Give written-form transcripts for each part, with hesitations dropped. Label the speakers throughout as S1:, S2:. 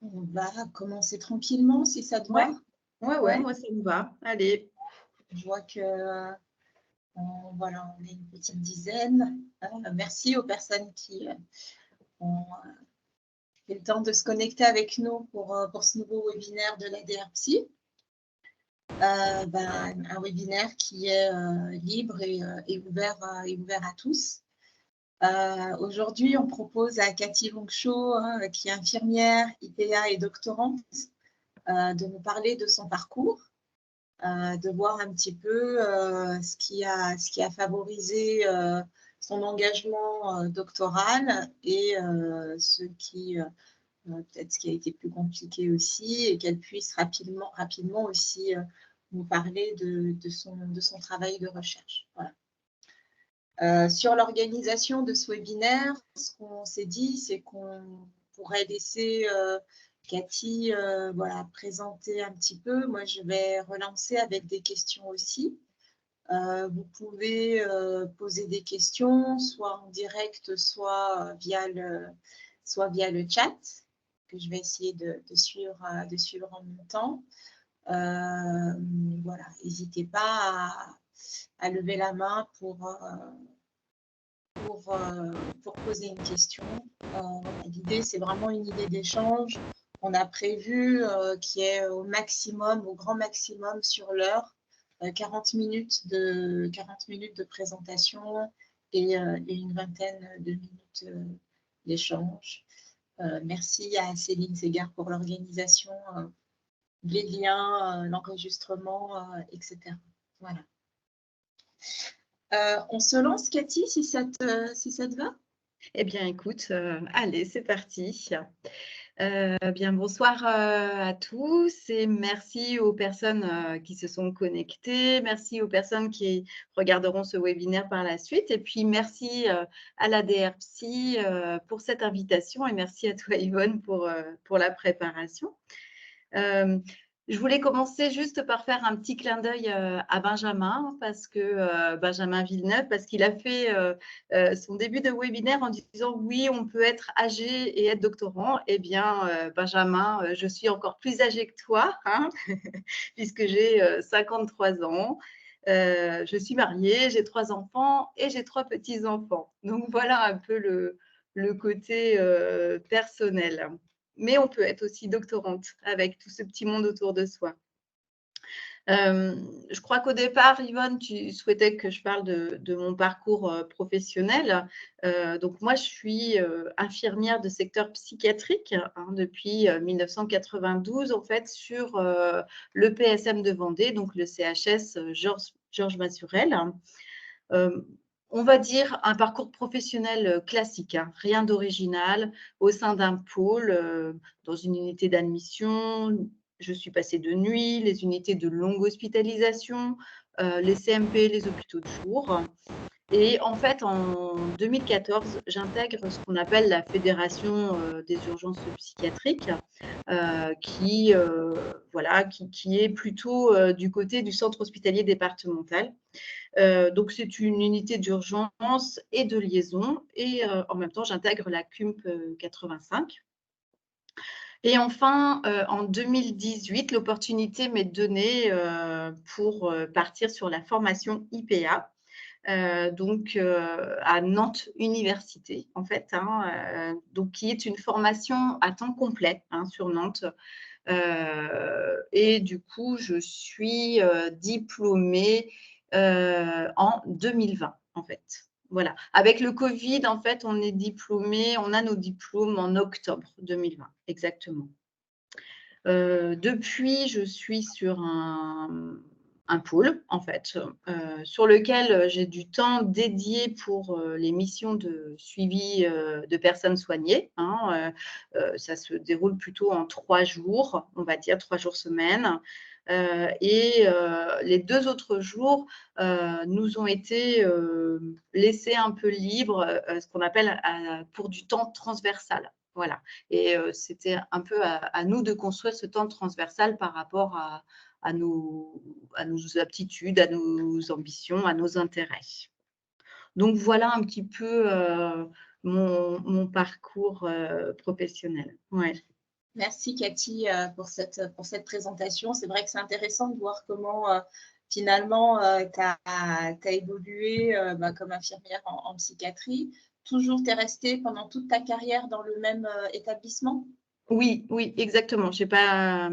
S1: On va commencer tranquillement si ça te va.
S2: Ouais, ouais,
S1: Ouais,
S2: moi ça me va. Allez.
S1: je vois que voilà, on est une petite dizaine. Merci aux personnes qui ont fait le temps de se connecter avec nous pour ce nouveau webinaire de la DRPSI. Un webinaire qui est libre et ouvert à tous. Aujourd'hui, on propose à Cathy Longchaud, qui est infirmière, IPA et doctorante, de nous parler de son parcours, de voir un petit peu ce qui a favorisé son engagement doctoral et peut-être ce qui a été plus compliqué aussi, et qu'elle puisse rapidement aussi nous parler de son travail de recherche. Voilà. Sur l'organisation de ce webinaire, ce qu'on s'est dit, c'est qu'on pourrait laisser Cathy présenter un petit peu. Moi, je vais relancer avec des questions aussi. Vous pouvez poser des questions, soit en direct, soit via le chat, que je vais essayer de suivre en même temps. Voilà, n'hésitez pas à lever la main pour poser une question. L'idée, c'est vraiment une idée d'échange. On a prévu qu'il y ait au grand maximum sur l'heure, 40 minutes de présentation et une vingtaine de minutes d'échange. Merci à Céline Ségard pour l'organisation, les liens, l'enregistrement, etc. Voilà. On se lance, Cathy, si ça te va?
S2: Eh bien, écoute, allez, c'est parti. Bien, bonsoir à tous et merci aux personnes qui se sont connectées. Merci aux personnes qui regarderont ce webinaire par la suite. Et puis, merci à la DRPSI pour cette invitation et merci à toi, Yvonne, pour la préparation. Je voulais commencer juste par faire un petit clin d'œil à Benjamin, parce que Benjamin Villeneuve, parce qu'il a fait son début de webinaire en disant oui, on peut être âgé et être doctorant. Eh bien, Benjamin, je suis encore plus âgée que toi, hein, puisque j'ai 53 ans. Je suis mariée, j'ai 3 enfants et j'ai 3 petits-enfants. Donc, voilà un peu le côté personnel. Mais on peut être aussi doctorante avec tout ce petit monde autour de soi. Je crois qu'au départ, Yvonne, tu souhaitais que je parle de mon parcours professionnel. Donc, moi, je suis infirmière de secteur psychiatrique depuis 1992, en fait, sur le PSM de Vendée, donc le CHS Georges Mazurel. On va dire un parcours professionnel classique, hein, rien d'original, au sein d'un pôle, dans une unité d'admission. Je suis passée de nuit, les unités de longue hospitalisation, les CMP, les hôpitaux de jour. Et en fait, en 2014, j'intègre ce qu'on appelle la Fédération des urgences psychiatriques, qui est plutôt du côté du centre hospitalier départemental. Donc, c'est une unité d'urgence et de liaison. Et en même temps, j'intègre la CUMP 85. Et enfin, en 2018, l'opportunité m'est donnée pour partir sur la formation IPA. À Nantes Université, en fait, donc qui est une formation à temps complet sur Nantes. Et du coup, je suis diplômée en 2020, en fait. Voilà. Avec le Covid, en fait, on a nos diplômes en octobre 2020, exactement. Depuis, je suis sur un pôle, en fait, sur lequel j'ai du temps dédié pour les missions de suivi de personnes soignées. Ça se déroule plutôt en 3 jours, on va dire 3 jours semaine. Les 2 autres jours nous ont été laissés un peu libres, ce qu'on appelle pour du temps transversal. Voilà. Et c'était un peu à nous de construire ce temps transversal par rapport à nos aptitudes, à nos ambitions, à nos intérêts. Donc, voilà un petit peu mon parcours professionnel. Ouais.
S1: Merci Cathy pour cette présentation. C'est vrai que c'est intéressant de voir comment finalement tu as évolué comme infirmière en psychiatrie. Toujours, tu es restée pendant toute ta carrière dans le même établissement?
S2: Oui, oui, exactement. J'ai pas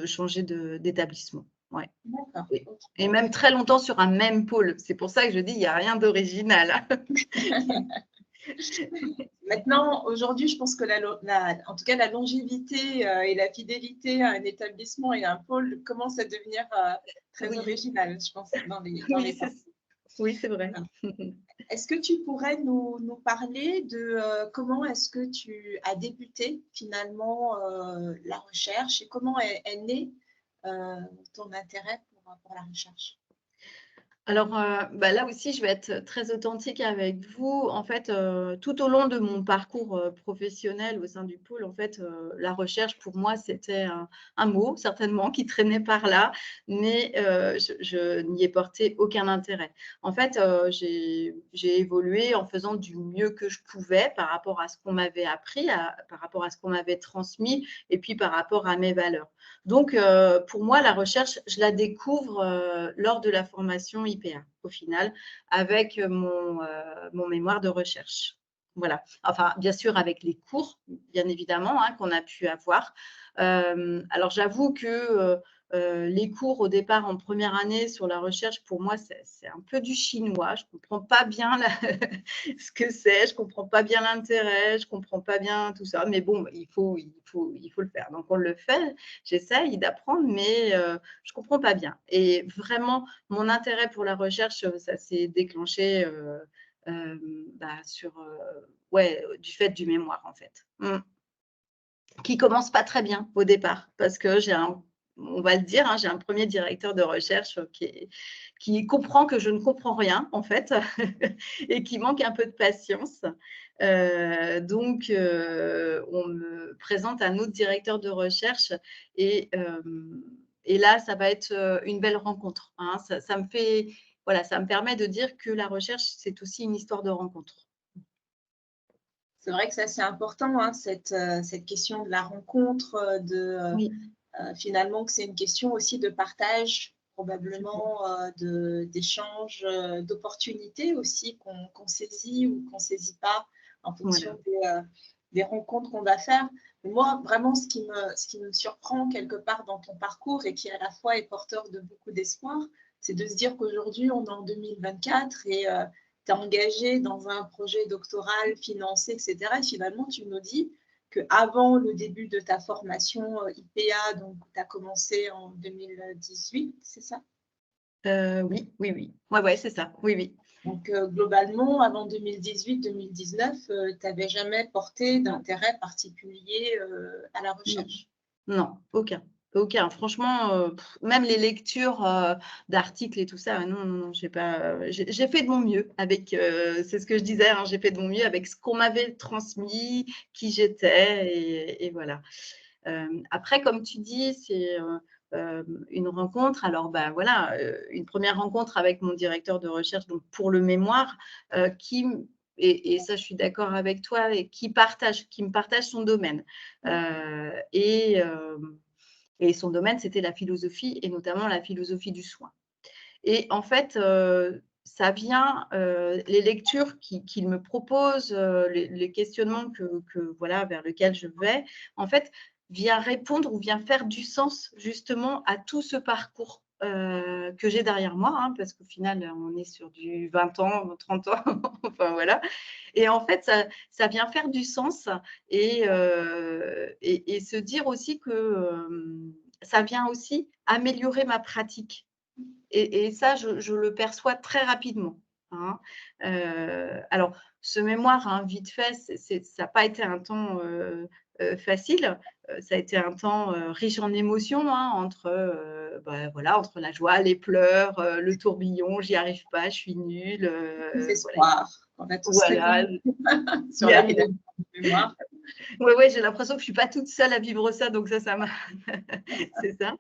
S2: changé d'établissement. Ouais.
S1: D'accord.
S2: Et,
S1: Ok.
S2: et même très longtemps sur un même pôle. C'est pour ça que je dis, il n'y a rien d'original.
S1: Maintenant, aujourd'hui, je pense que en tout cas, la longévité et la fidélité à un établissement et à un pôle commence à devenir très
S2: Oui,
S1: original, je pense, dans les
S2: oui,
S1: parcours.
S2: oui, c'est vrai.
S1: Voilà. Est-ce que tu pourrais nous parler de comment est-ce que tu as débuté finalement la recherche et comment est né ton intérêt pour la recherche?
S2: Alors, là aussi, je vais être très authentique avec vous. En fait, tout au long de mon parcours, professionnel au sein du pôle, en fait, la recherche pour moi, c'était un mot certainement qui traînait par là, mais je n'y ai porté aucun intérêt. En fait, j'ai évolué en faisant du mieux que je pouvais par rapport à ce qu'on m'avait appris, par rapport à ce qu'on m'avait transmis et puis par rapport à mes valeurs. Donc, pour moi, la recherche, je la découvre lors de la formation IPA, au final, avec mon mémoire de recherche. Voilà. Enfin, bien sûr, avec les cours, bien évidemment, hein, qu'on a pu avoir. Alors, j'avoue que les cours au départ en première année sur la recherche, pour moi, c'est un peu du chinois. Je ne comprends pas bien ce que c'est, je ne comprends pas bien l'intérêt, je ne comprends pas bien tout ça. Mais bon, il faut le faire. Donc, on le fait. J'essaye d'apprendre, mais je ne comprends pas bien. Et vraiment, mon intérêt pour la recherche, ça s'est déclenché du fait du mémoire, en fait. Qui commence pas très bien au départ, parce que on va le dire, hein, j'ai un premier directeur de recherche qui comprend que je ne comprends rien, en fait, et qui manque un peu de patience. Donc, on me présente un autre directeur de recherche et là, ça va être une belle rencontre, hein. Ça me fait, voilà, ça me permet de dire que la recherche, c'est aussi une histoire de rencontre.
S1: C'est vrai que ça, c'est important, hein, cette question de la rencontre,
S2: Oui,
S1: finalement, que c'est une question aussi de partage, probablement d'échange, d'opportunités aussi qu'on saisit ou qu'on ne saisit pas en
S2: voilà.
S1: fonction des rencontres qu'on va faire. Mais moi, vraiment, ce qui me surprend quelque part dans ton parcours et qui à la fois est porteur de beaucoup d'espoir, c'est de se dire qu'aujourd'hui, on est en 2024 et tu es engagé dans un projet doctoral financé, etc. Et finalement, tu nous dis qu'avant le début de ta formation IPA, donc tu as commencé en 2018, c'est ça?
S2: Oui, oui, oui. Ouais, ouais, c'est ça. Oui, oui.
S1: Donc globalement, avant 2018-2019, tu n'avais jamais porté d'intérêt particulier à la
S2: Non,
S1: recherche.
S2: non, aucun. Aucun. Franchement, même les lectures d'articles et tout ça, non, non, non, j'ai pas. J'ai fait de mon mieux avec. C'est ce que je disais, hein, j'ai fait de mon mieux avec ce qu'on m'avait transmis, qui j'étais, et voilà. Après, comme tu dis, c'est une rencontre. Alors, bah, voilà, une première rencontre avec mon directeur de recherche, donc pour le mémoire, et ça, je suis d'accord avec toi, et qui me partage son domaine. Et son domaine, c'était la philosophie, et notamment la philosophie du soin. Et en fait, ça vient, les lectures qu'il me propose, les questionnements voilà, vers lesquels je vais, en fait, vient répondre ou vient faire du sens justement à tout ce parcours que j'ai derrière moi, hein, parce qu'au final, on est sur du 20 ans, 30 ans, enfin voilà. Et en fait, ça vient faire du sens et se dire aussi que ça vient aussi améliorer ma pratique. Et ça, je le perçois très rapidement, hein. Alors, ce mémoire, hein, vite fait, ça n'a pas été un temps facile. Ça a été un temps riche en émotions, hein, voilà, entre la joie, les pleurs, le tourbillon, j'y arrive pas, je suis nulle. Voilà.
S1: Désespoir, on a tous
S2: Voilà.
S1: répondu sur la mémoire.
S2: Ouais, ouais, j'ai l'impression que je ne suis pas toute seule à vivre ça, donc ça m'a. C'est ça.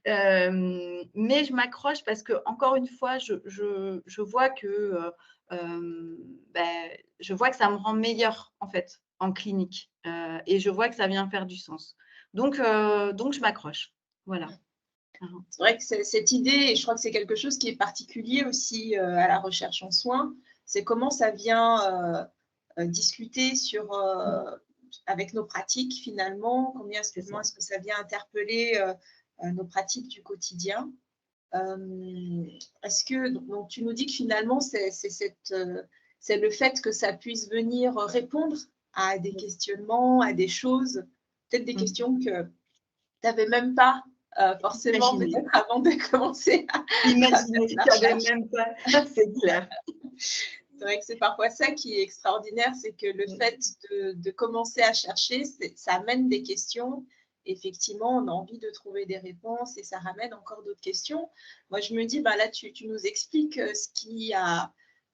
S2: Mais je m'accroche parce que, encore une fois, je vois que je vois que ça me rend meilleure en fait en clinique. et je vois que ça vient faire du sens. Donc je m'accroche. Voilà.
S1: C'est vrai que cette idée, et je crois que c'est quelque chose qui est particulier aussi à la recherche en soins, c'est comment ça vient discuter avec nos pratiques finalement, comment est-ce que ça vient interpeller nos pratiques du quotidien. Est-ce que, donc tu nous dis que finalement, c'est le fait que ça puisse venir répondre à des questionnements, à des choses, peut-être des questions que tu n'avais même pas forcément peut-être avant de commencer à
S2: imaginer, tu n'avais même pas, c'est clair.
S1: C'est vrai que c'est parfois ça qui est extraordinaire, c'est que le fait de commencer à chercher, ça amène des questions. Effectivement, on a envie de trouver des réponses et ça ramène encore d'autres questions. Moi, je me dis, bah là, tu nous expliques ce qui a…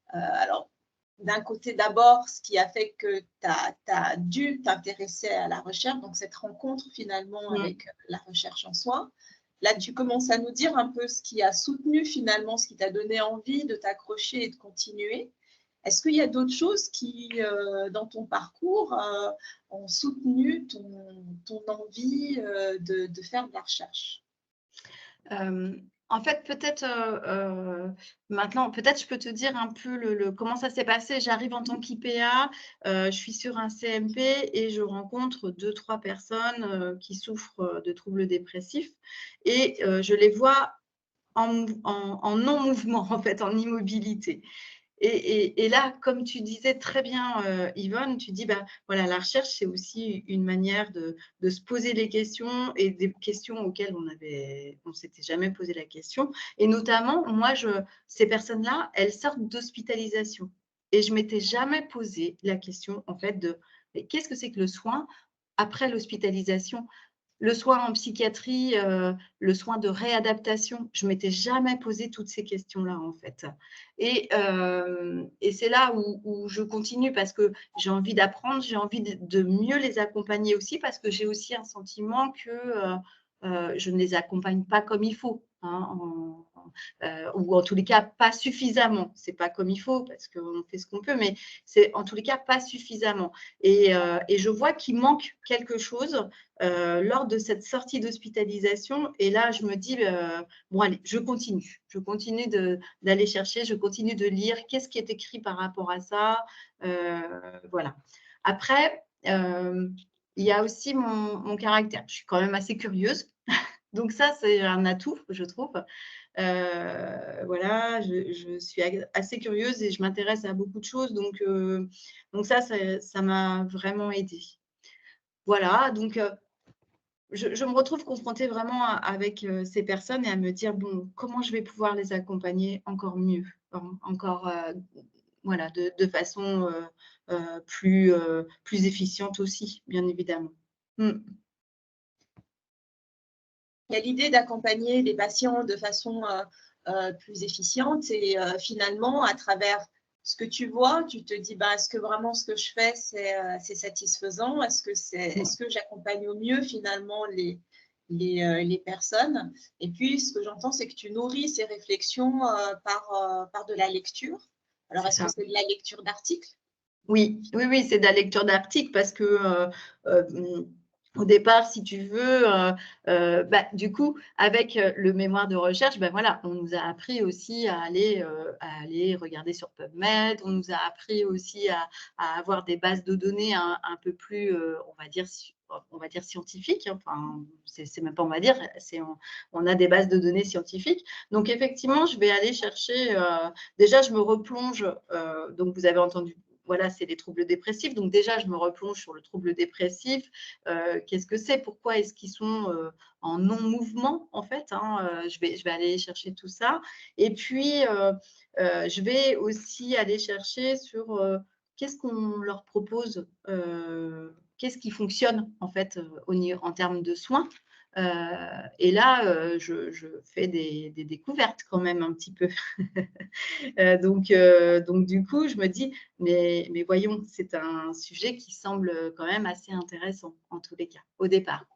S1: alors, d'un côté, d'abord, ce qui a fait que tu as dû t'intéresser à la recherche, donc cette rencontre finalement avec la recherche en soi. Là, tu commences à nous dire un peu ce qui a soutenu finalement, ce qui t'a donné envie de t'accrocher et de continuer. Est-ce qu'il y a d'autres choses qui, dans ton parcours, ont soutenu ton envie de faire de la recherche?
S2: En fait, peut-être maintenant, peut-être je peux te dire un peu comment ça s'est passé. J'arrive en tant qu'IPA, je suis sur un CMP et je rencontre 2-3 personnes qui souffrent de troubles dépressifs et je les vois en non-mouvement, en fait, en immobilité. Et là, comme tu disais très bien, Yvonne, tu dis, bah, voilà, la recherche, c'est aussi une manière de se poser les questions et des questions auxquelles on s'était jamais posé la question. Et notamment, moi, ces personnes-là, elles sortent d'hospitalisation. Et je m'étais jamais posé la question, en fait, de qu'est-ce que c'est que le soin après l'hospitalisation? Le soin en psychiatrie, le soin de réadaptation, je ne m'étais jamais posé toutes ces questions-là, en fait. Et c'est là où je continue parce que j'ai envie d'apprendre, j'ai envie de mieux les accompagner aussi parce que j'ai aussi un sentiment que je ne les accompagne pas comme il faut, hein, ou en tous les cas pas suffisamment. C'est pas comme il faut parce qu'on fait ce qu'on peut, mais c'est en tous les cas pas suffisamment. Et je vois qu'il manque quelque chose lors de cette sortie d'hospitalisation. Et là, je me dis, bon, allez, je continue d'aller chercher, je continue de lire qu'est-ce qui est écrit par rapport à ça. Voilà. Après, il y a aussi mon caractère. Je suis quand même assez curieuse. Donc ça, c'est un atout, je trouve. Voilà, je suis assez curieuse et je m'intéresse à beaucoup de choses. Donc ça m'a vraiment aidée. Voilà, donc je me retrouve confrontée vraiment avec ces personnes et à me dire, bon, comment je vais pouvoir les accompagner encore mieux, encore voilà, de façon plus efficiente aussi, bien évidemment.
S1: Il y a l'idée d'accompagner les patients de façon plus efficiente et finalement, à travers ce que tu vois, tu te dis, bah, est-ce que vraiment ce que je fais, c'est satisfaisant? Est-ce que j'accompagne au mieux finalement les personnes? Et puis, ce que j'entends, c'est que tu nourris ces réflexions par de la lecture. Alors, est-ce que c'est de la lecture d'articles?
S2: Oui, c'est de la lecture d'articles parce que au départ, si tu veux, bah, du coup, avec le mémoire de recherche, ben voilà, on nous a appris aussi à aller regarder sur PubMed, on nous a appris aussi à avoir des bases de données un peu plus, on va dire scientifiques. Enfin, c'est même pas on va dire, on a des bases de données scientifiques. Donc effectivement, je vais aller chercher. Déjà, je me replonge. Donc vous avez entendu. Voilà, c'est les troubles dépressifs. Donc déjà, je me replonge sur le trouble dépressif. Qu'est-ce que c'est? Pourquoi est-ce qu'ils sont en non-mouvement, en fait, hein? Je vais aller chercher tout ça. Et puis, je vais aussi aller chercher sur qu'est-ce qu'on leur propose, qu'est-ce qui fonctionne, en fait, en termes de soins. Et là, je fais des découvertes quand même un petit peu. Donc, du coup, je me dis, mais voyons, c'est un sujet qui semble quand même assez intéressant, en tous les cas, au départ.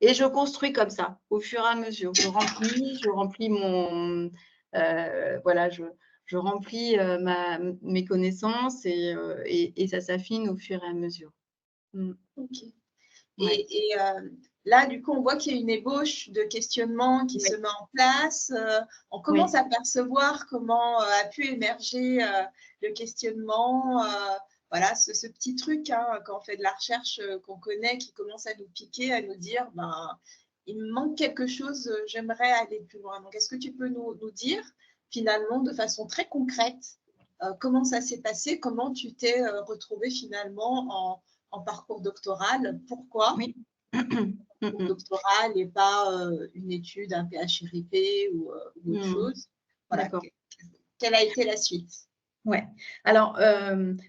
S2: Et je construis comme ça, au fur et à mesure. Je remplis voilà, je remplis mes connaissances et ça s'affine au fur et à mesure.
S1: Ok. Et, là, du coup, on voit qu'il y a une ébauche de questionnement qui se met en place. On commence à percevoir comment a pu émerger le questionnement. Voilà, ce petit truc, hein, quand on fait de la recherche qu'on connaît, qui commence à nous piquer, à nous dire, ben, il me manque quelque chose, j'aimerais aller plus loin. Donc, est-ce que tu peux nous dire, finalement, de façon très concrète, comment ça s'est passé, comment tu t'es retrouvé finalement en parcours doctoral, pourquoi doctoral et pas une étude, un PhRIP ou autre chose. Voilà. Quelle a été la suite?
S2: Ouais. Alors,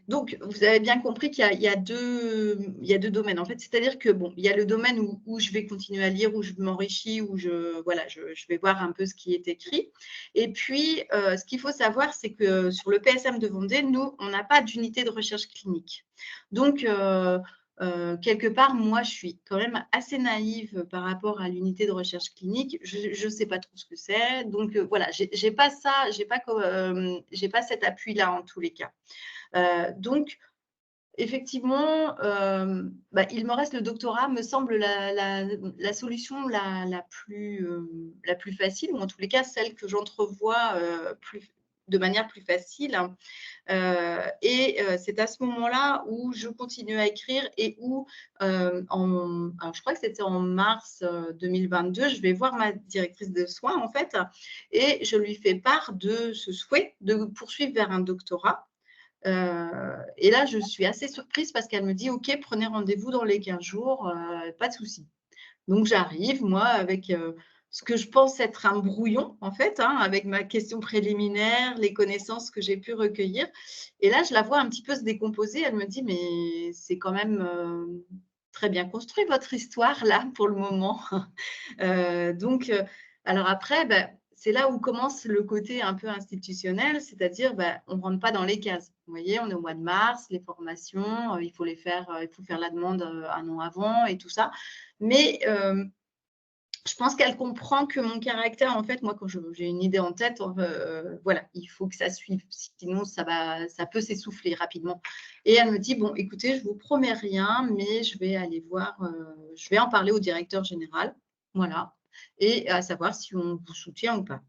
S2: donc, vous avez bien compris qu'il y a deux domaines, en fait. C'est-à-dire que, bon, il y a le domaine où je vais continuer à lire, où je m'enrichis, où je vais voir un peu ce qui est écrit. Et puis, ce qu'il faut savoir, c'est que sur le PSM de Vendée, nous, on n'a pas d'unité de recherche clinique. Donc, quelque part, moi, je suis quand même assez naïve par rapport à l'unité de recherche clinique. Je ne sais pas trop ce que c'est. Donc, voilà, j'ai pas ça, j'ai pas cet appui-là en tous les cas. Donc, effectivement, il me reste le doctorat, me semble la solution la plus facile, ou en tous les cas, celle que j'entrevois de manière plus facile. C'est à ce moment-là où je continue à écrire et où, alors je crois que c'était en mars 2022, je vais voir ma directrice de soins, en fait, et je lui fais part de ce souhait de poursuivre vers un doctorat. Et là, je suis assez surprise parce qu'elle me dit « Ok, prenez rendez-vous dans les 15 jours, pas de souci ». Donc, j'arrive, moi, avec ce que je pense être un brouillon, en fait, hein, avec ma question préliminaire, les connaissances que j'ai pu recueillir. Et là, je la vois un petit peu se décomposer. Elle me dit « Mais c'est quand même très bien construit, votre histoire, là, pour le moment. » Alors après, c'est là où commence le côté un peu institutionnel, c'est-à-dire on ne rentre pas dans les cases. Vous voyez, on est au mois de mars, les formations, il faut faire la demande un an avant et tout ça. Mais je pense qu'elle comprend que mon caractère, en fait, moi, quand j'ai une idée en tête, voilà, il faut que ça suive, sinon ça peut s'essouffler rapidement. Et elle me dit, bon, écoutez, je ne vous promets rien, mais je vais aller voir, je vais en parler au directeur général, voilà, et à savoir si on vous soutient ou pas.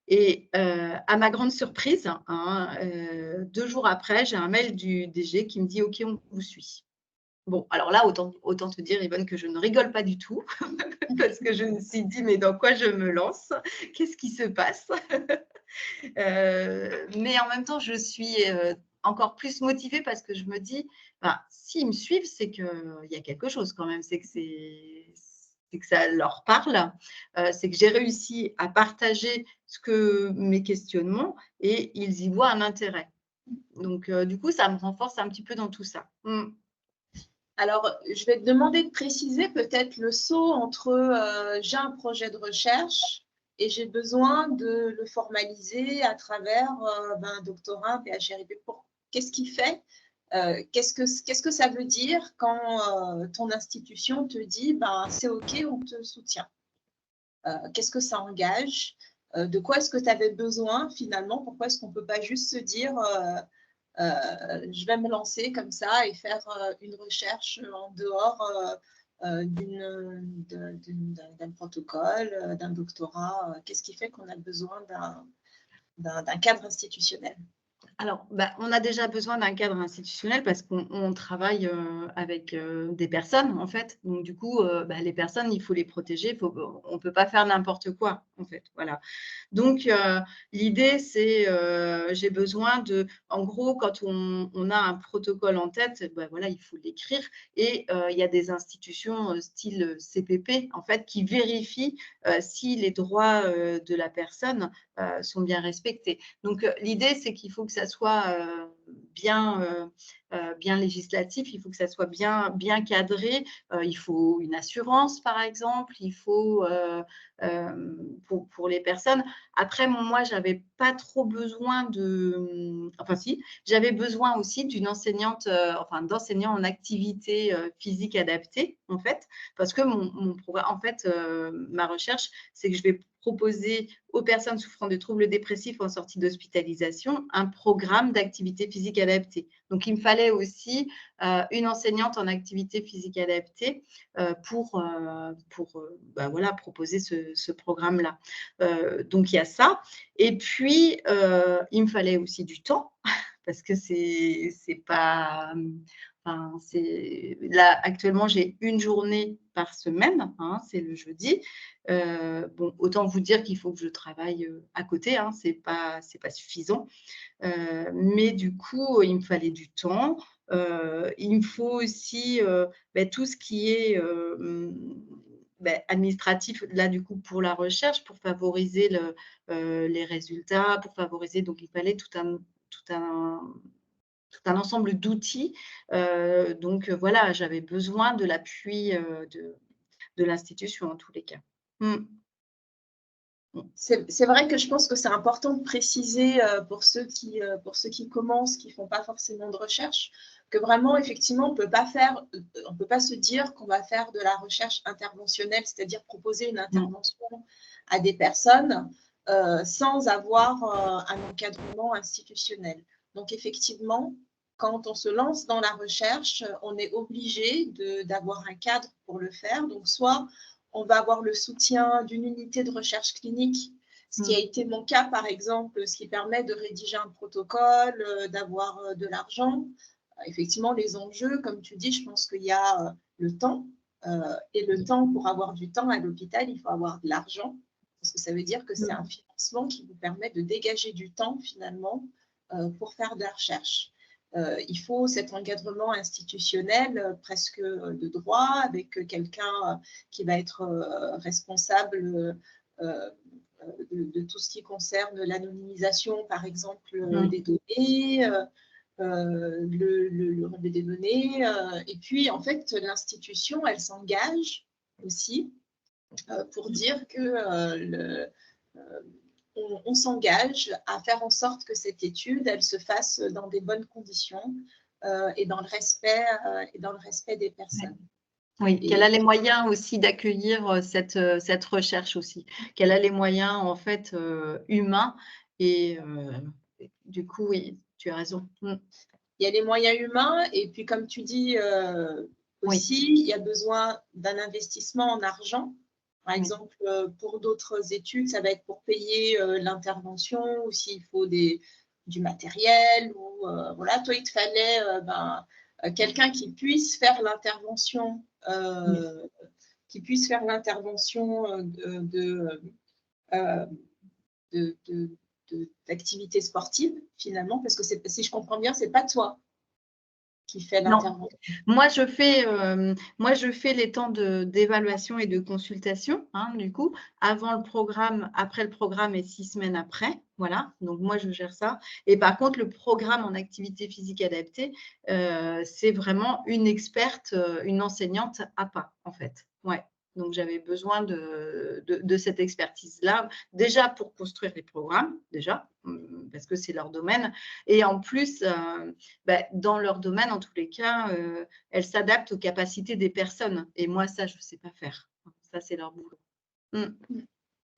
S2: Et à ma grande surprise, hein, 2 jours après, j'ai un mail du DG qui me dit, OK, on vous suit. Bon, alors là, autant te dire, Yvonne, que je ne rigole pas du tout, parce que je me suis dit, mais dans quoi je me lance? Qu'est-ce qui se passe? Mais en même temps, je suis encore plus motivée parce que je me dis, s'ils me suivent, c'est qu'il y a quelque chose quand même, c'est que ça leur parle, c'est que j'ai réussi à partager mes questionnements et ils y voient un intérêt. Donc, du coup, ça me renforce un petit peu dans tout ça.
S1: Alors, je vais te demander de préciser peut-être le saut entre j'ai un projet de recherche et j'ai besoin de le formaliser à travers un doctorat, un PhRIP. Qu'est-ce qui fait qu'est-ce que ça veut dire quand ton institution te dit c'est OK, on te soutient? Qu'est-ce que ça engage? De quoi est-ce que tu avais besoin finalement? Pourquoi est-ce qu'on ne peut pas juste se dire je vais me lancer comme ça et faire une recherche en dehors d'un protocole, d'un doctorat? Qu'est-ce qui fait qu'on a besoin d'un cadre institutionnel?
S2: Alors, on a déjà besoin d'un cadre institutionnel parce qu'on travaille avec des personnes, en fait. Donc, du coup, les personnes, il faut les protéger. On ne peut pas faire n'importe quoi, en fait. Voilà. Donc, l'idée, c'est j'ai besoin de… En gros, quand on a un protocole en tête, voilà, il faut l'écrire. Et il y a des institutions style CPP, en fait, qui vérifient si les droits de la personne sont bien respectés. Donc, l'idée, c'est qu'il faut que ça soit bien législatif, il faut que ça soit bien cadré. Il faut une assurance, par exemple, il faut pour les personnes. Après, moi, je n'avais pas trop besoin de… Enfin, si, j'avais besoin aussi d'une enseignante, d'enseignants en activité physique adaptée, en fait, parce que mon programme, en fait, ma recherche, c'est que je vais proposer aux personnes souffrant de troubles dépressifs en sortie d'hospitalisation un programme d'activité physique adaptée. Donc, il me fallait aussi une enseignante en activité physique adaptée pour voilà, proposer ce programme-là. Donc, il y a ça. Et puis, il me fallait aussi du temps parce que c'est pas… Enfin, là, actuellement, j'ai une journée par semaine, hein, c'est le jeudi. Bon, autant vous dire qu'il faut que je travaille à côté, hein, c'est pas suffisant. Mais du coup, il me fallait du temps. Il me faut aussi tout ce qui est administratif, là, du coup, pour la recherche, pour favoriser les résultats, pour favoriser… Donc, il fallait tout un ensemble d'outils. Donc, voilà, j'avais besoin de l'appui de l'institution en tous les cas.
S1: C'est vrai que je pense que c'est important de préciser pour ceux qui commencent, qui ne font pas forcément de recherche, que vraiment, effectivement, on ne peut pas se dire qu'on va faire de la recherche interventionnelle, c'est-à-dire proposer une intervention à des personnes sans avoir un encadrement institutionnel. Donc, effectivement, quand on se lance dans la recherche, on est obligé d'avoir un cadre pour le faire. Donc, soit on va avoir le soutien d'une unité de recherche clinique, ce qui a été mon cas, par exemple, ce qui permet de rédiger un protocole, d'avoir de l'argent. Effectivement, les enjeux, comme tu dis, je pense qu'il y a le temps. Et le temps, pour avoir du temps à l'hôpital, il faut avoir de l'argent, parce que ça veut dire que c'est un financement qui vous permet de dégager du temps, finalement, pour faire de la recherche. Il faut cet encadrement institutionnel presque de droit, avec quelqu'un qui va être responsable de tout ce qui concerne l'anonymisation, par exemple, des données, le relevé des données. Et puis, en fait, l'institution, elle s'engage aussi pour dire que on s'engage à faire en sorte que cette étude, elle se fasse dans des bonnes conditions et dans le respect des personnes.
S2: Oui, qu'elle a les moyens aussi d'accueillir cette recherche aussi, qu'elle a les moyens en fait humains et du coup, oui, tu as raison.
S1: Il y a les moyens humains et puis comme tu dis aussi, il y a besoin d'un investissement en argent. Par exemple, pour d'autres études, ça va être pour payer l'intervention ou s'il faut du matériel. Ou, voilà, toi, il te fallait quelqu'un qui puisse faire l'intervention, d'activités sportives, finalement, parce que si je comprends bien, c'est pas toi qui fais l'intervention.
S2: Moi, je fais les temps d'évaluation et de consultation, hein, du coup, avant le programme, après le programme et 6 semaines après. Voilà, donc moi, je gère ça. Et par contre, le programme en activité physique adaptée, c'est vraiment une experte, une enseignante à part, en fait. Ouais. Donc, j'avais besoin de cette expertise-là, déjà pour construire les programmes, déjà, parce que c'est leur domaine. Et en plus, dans leur domaine, en tous les cas, elles s'adaptent aux capacités des personnes. Et moi, ça, je ne sais pas faire. Ça, c'est leur boulot.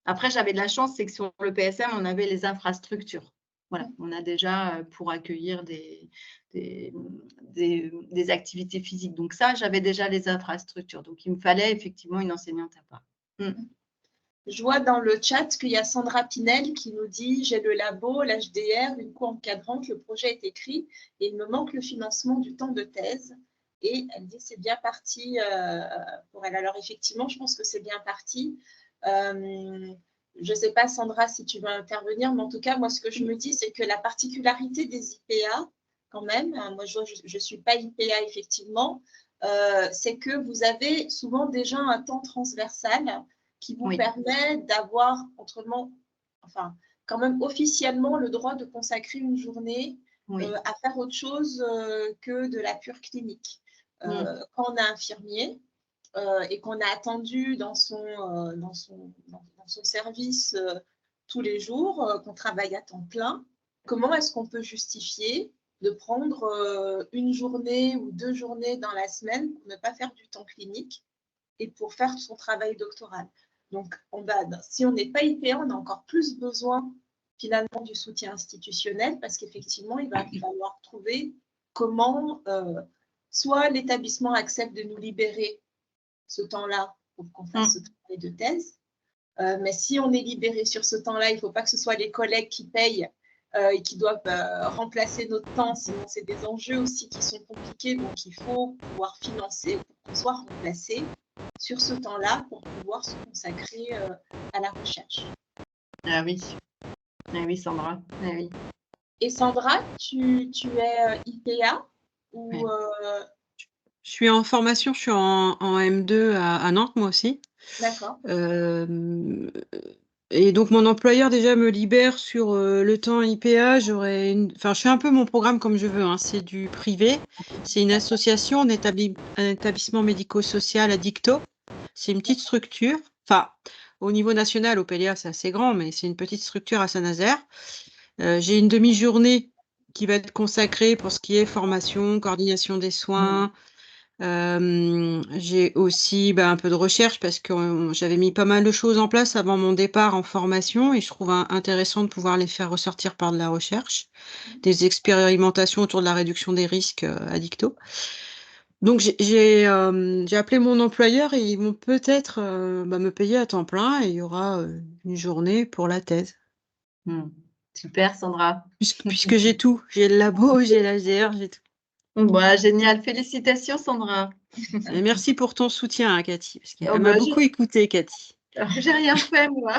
S2: Après, j'avais de la chance, c'est que sur le PSM, on avait les infrastructures. Voilà, on a déjà pour accueillir des activités physiques. Donc ça, j'avais déjà les infrastructures. Donc, il me fallait effectivement une enseignante à part.
S1: Je vois dans le chat qu'il y a Sandra Pinel qui nous dit « J'ai le labo, l'HDR, une co-encadrante, le projet est écrit et il me manque le financement du temps de thèse. » Et elle dit « C'est bien parti pour elle. » Alors effectivement, je pense que c'est bien parti. Je ne sais pas, Sandra, si tu veux intervenir, mais en tout cas, moi, ce que je me dis, c'est que la particularité des IPA, quand même, hein, moi, je ne suis pas IPA, effectivement, c'est que vous avez souvent déjà un temps transversal qui vous permet d'avoir quand même officiellement le droit de consacrer une journée à faire autre chose que de la pure clinique. Quand on est infirmier et qu'on a attendu dans son service tous les jours, qu'on travaille à temps plein, comment est-ce qu'on peut justifier de prendre une journée ou 2 journées dans la semaine pour ne pas faire du temps clinique et pour faire son travail doctoral? Donc, si on n'est pas IPA, on a encore plus besoin finalement du soutien institutionnel parce qu'effectivement, il va falloir trouver comment soit l'établissement accepte de nous libérer ce temps-là pour qu'on fasse ce travail de thèse. Mais si on est libéré sur ce temps-là, il ne faut pas que ce soit les collègues qui payent et qui doivent remplacer notre temps, sinon c'est des enjeux aussi qui sont compliqués, donc il faut pouvoir financer pour qu'on soit remplacé sur ce temps-là pour pouvoir se consacrer à la recherche.
S2: Ah oui, Sandra. Ah oui.
S1: Et Sandra, tu es IPA ou
S3: Je suis en formation, je suis en M2 à Nantes, moi aussi.
S1: D'accord.
S3: Et donc, mon employeur déjà me libère sur le temps IPA. Enfin, je fais un peu mon programme comme je veux, hein. C'est du privé. C'est une association, un établissement médico-social à Dicto. C'est une petite structure. Enfin, au niveau national, au PLA, c'est assez grand, mais c'est une petite structure à Saint-Nazaire. J'ai une demi-journée qui va être consacrée pour ce qui est formation, coordination des soins. J'ai aussi un peu de recherche parce que j'avais mis pas mal de choses en place avant mon départ en formation et je trouve intéressant de pouvoir les faire ressortir par de la recherche, des expérimentations autour de la réduction des risques à Dicto. Donc j'ai appelé mon employeur et ils vont peut-être me payer à temps plein et il y aura une journée pour la thèse.
S2: Super, Sandra.
S3: Puisque j'ai tout, j'ai le labo, j'ai l'HDR, j'ai tout.
S2: Bah, génial, félicitations Sandra.
S3: Et merci pour ton soutien, Cathy, parce qu'elle m'a beaucoup écouté, Cathy.
S2: J'ai rien fait, moi.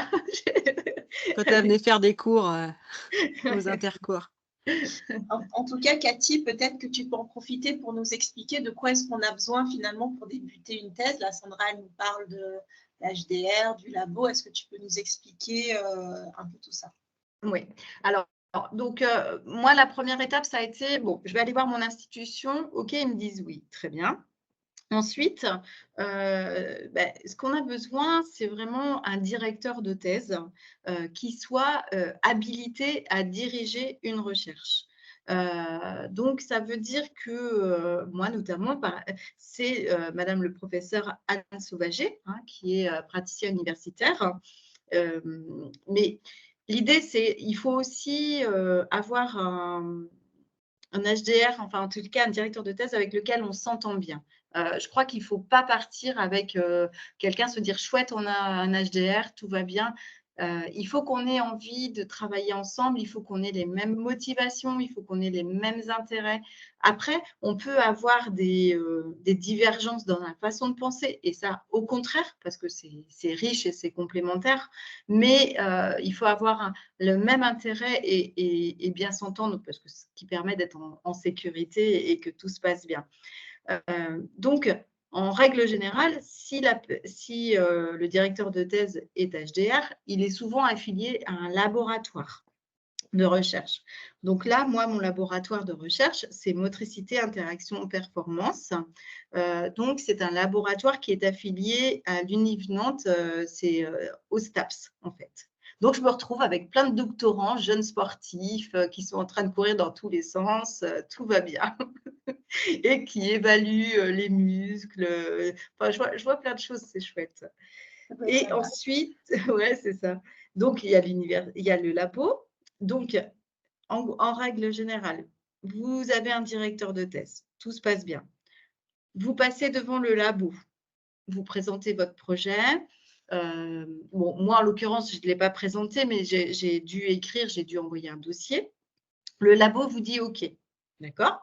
S3: Quand elle venait faire des cours aux intercours.
S1: En tout cas, Cathy, peut-être que tu peux en profiter pour nous expliquer de quoi est-ce qu'on a besoin finalement pour débuter une thèse. Là, Sandra, elle nous parle de l'HDR, du labo. Est-ce que tu peux nous expliquer un peu tout ça?
S2: Oui. Alors, donc, moi, la première étape, ça a été, bon, je vais aller voir mon institution. OK, ils me disent oui, très bien. Ensuite, ce qu'on a besoin, c'est vraiment un directeur de thèse qui soit habilité à diriger une recherche. Donc, ça veut dire que moi, notamment, c'est Madame le professeur Anne Sauvager, hein, qui est praticienne universitaire. Mais l'idée, c'est il faut aussi avoir un HDR, enfin en tout cas un directeur de thèse avec lequel on s'entend bien. Je crois qu'il ne faut pas partir avec quelqu'un, se dire chouette, on a un HDR, tout va bien. Il faut qu'on ait envie de travailler ensemble, il faut qu'on ait les mêmes motivations, il faut qu'on ait les mêmes intérêts. Après, on peut avoir des divergences dans la façon de penser, et ça, au contraire, parce que c'est riche et c'est complémentaire, mais il faut avoir le même intérêt et bien s'entendre, parce que ce qui permet d'être en sécurité et que tout se passe bien. Donc, en règle générale, si le directeur de thèse est HDR, il est souvent affilié à un laboratoire de recherche. Donc là, moi, mon laboratoire de recherche, c'est motricité, interaction, performance. Donc, c'est un laboratoire qui est affilié à l'UNIV Nantes, c'est au STAPS, en fait. Donc, je me retrouve avec plein de doctorants, jeunes sportifs, qui sont en train de courir dans tous les sens, tout va bien, et qui évaluent les muscles. Enfin, je vois plein de choses, c'est chouette. Et ensuite, ouais, c'est ça. Donc, il y a le labo. Donc, en règle générale, vous avez un directeur de thèse, tout se passe bien. Vous passez devant le labo, vous présentez votre projet. Bon, moi, en l'occurrence, je ne l'ai pas présenté, mais j'ai dû écrire, j'ai dû envoyer un dossier. Le labo vous dit OK, d'accord.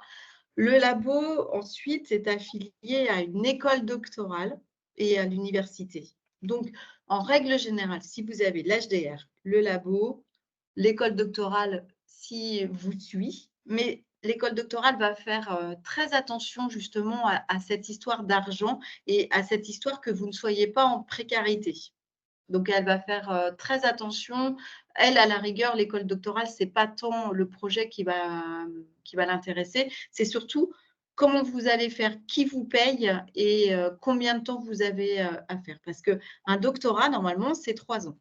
S2: Le labo, ensuite, est affilié à une école doctorale et à l'université. Donc, en règle générale, si vous avez l'HDR, le labo, l'école doctorale si vous suit, mais l'école doctorale va faire très attention justement à cette histoire d'argent et à cette histoire que vous ne soyez pas en précarité. Donc, elle va faire très attention. Elle, à la rigueur, l'école doctorale, ce n'est pas tant le projet qui va l'intéresser, c'est surtout comment vous allez faire, qui vous paye et combien de temps vous avez à faire. Parce qu'un doctorat, normalement, c'est 3 ans.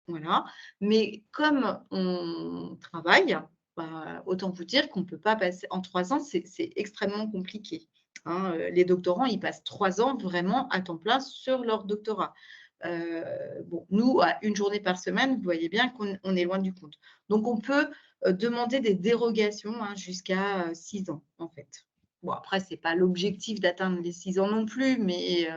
S2: Voilà. Mais comme on travaille, autant vous dire qu'on ne peut pas passer en 3 ans, c'est extrêmement compliqué. Hein. Les doctorants, ils passent 3 ans vraiment à temps plein sur leur doctorat. bon, nous, à une journée par semaine, vous voyez bien qu'on est loin du compte. Donc, on peut demander des dérogations jusqu'à 6 ans, en fait. Bon, après, ce n'est pas l'objectif d'atteindre les 6 ans non plus, mais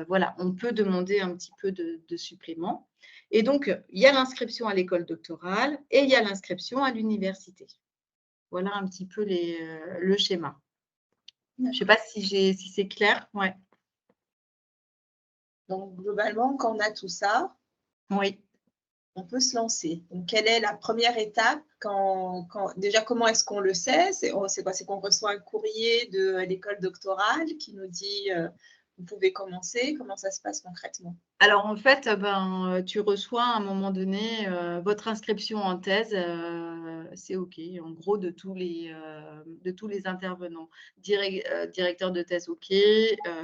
S2: voilà, on peut demander un petit peu de supplément. Et donc, il y a l'inscription à l'école doctorale et il y a l'inscription à l'université. Voilà un petit peu le schéma. Je ne sais pas si c'est clair. Ouais.
S1: Donc, globalement, quand on a tout ça,
S2: oui,
S1: on peut se lancer. Donc, quelle est la première étape déjà, comment est-ce qu'on le sait? C'est quoi? C'est qu'on reçoit un courrier de l'école doctorale qui nous dit vous pouvez commencer. Comment ça se passe concrètement?
S2: Alors, en fait, tu reçois à un moment donné votre inscription en thèse, c'est OK, en gros, de tous les intervenants. Directeur de thèse, OK,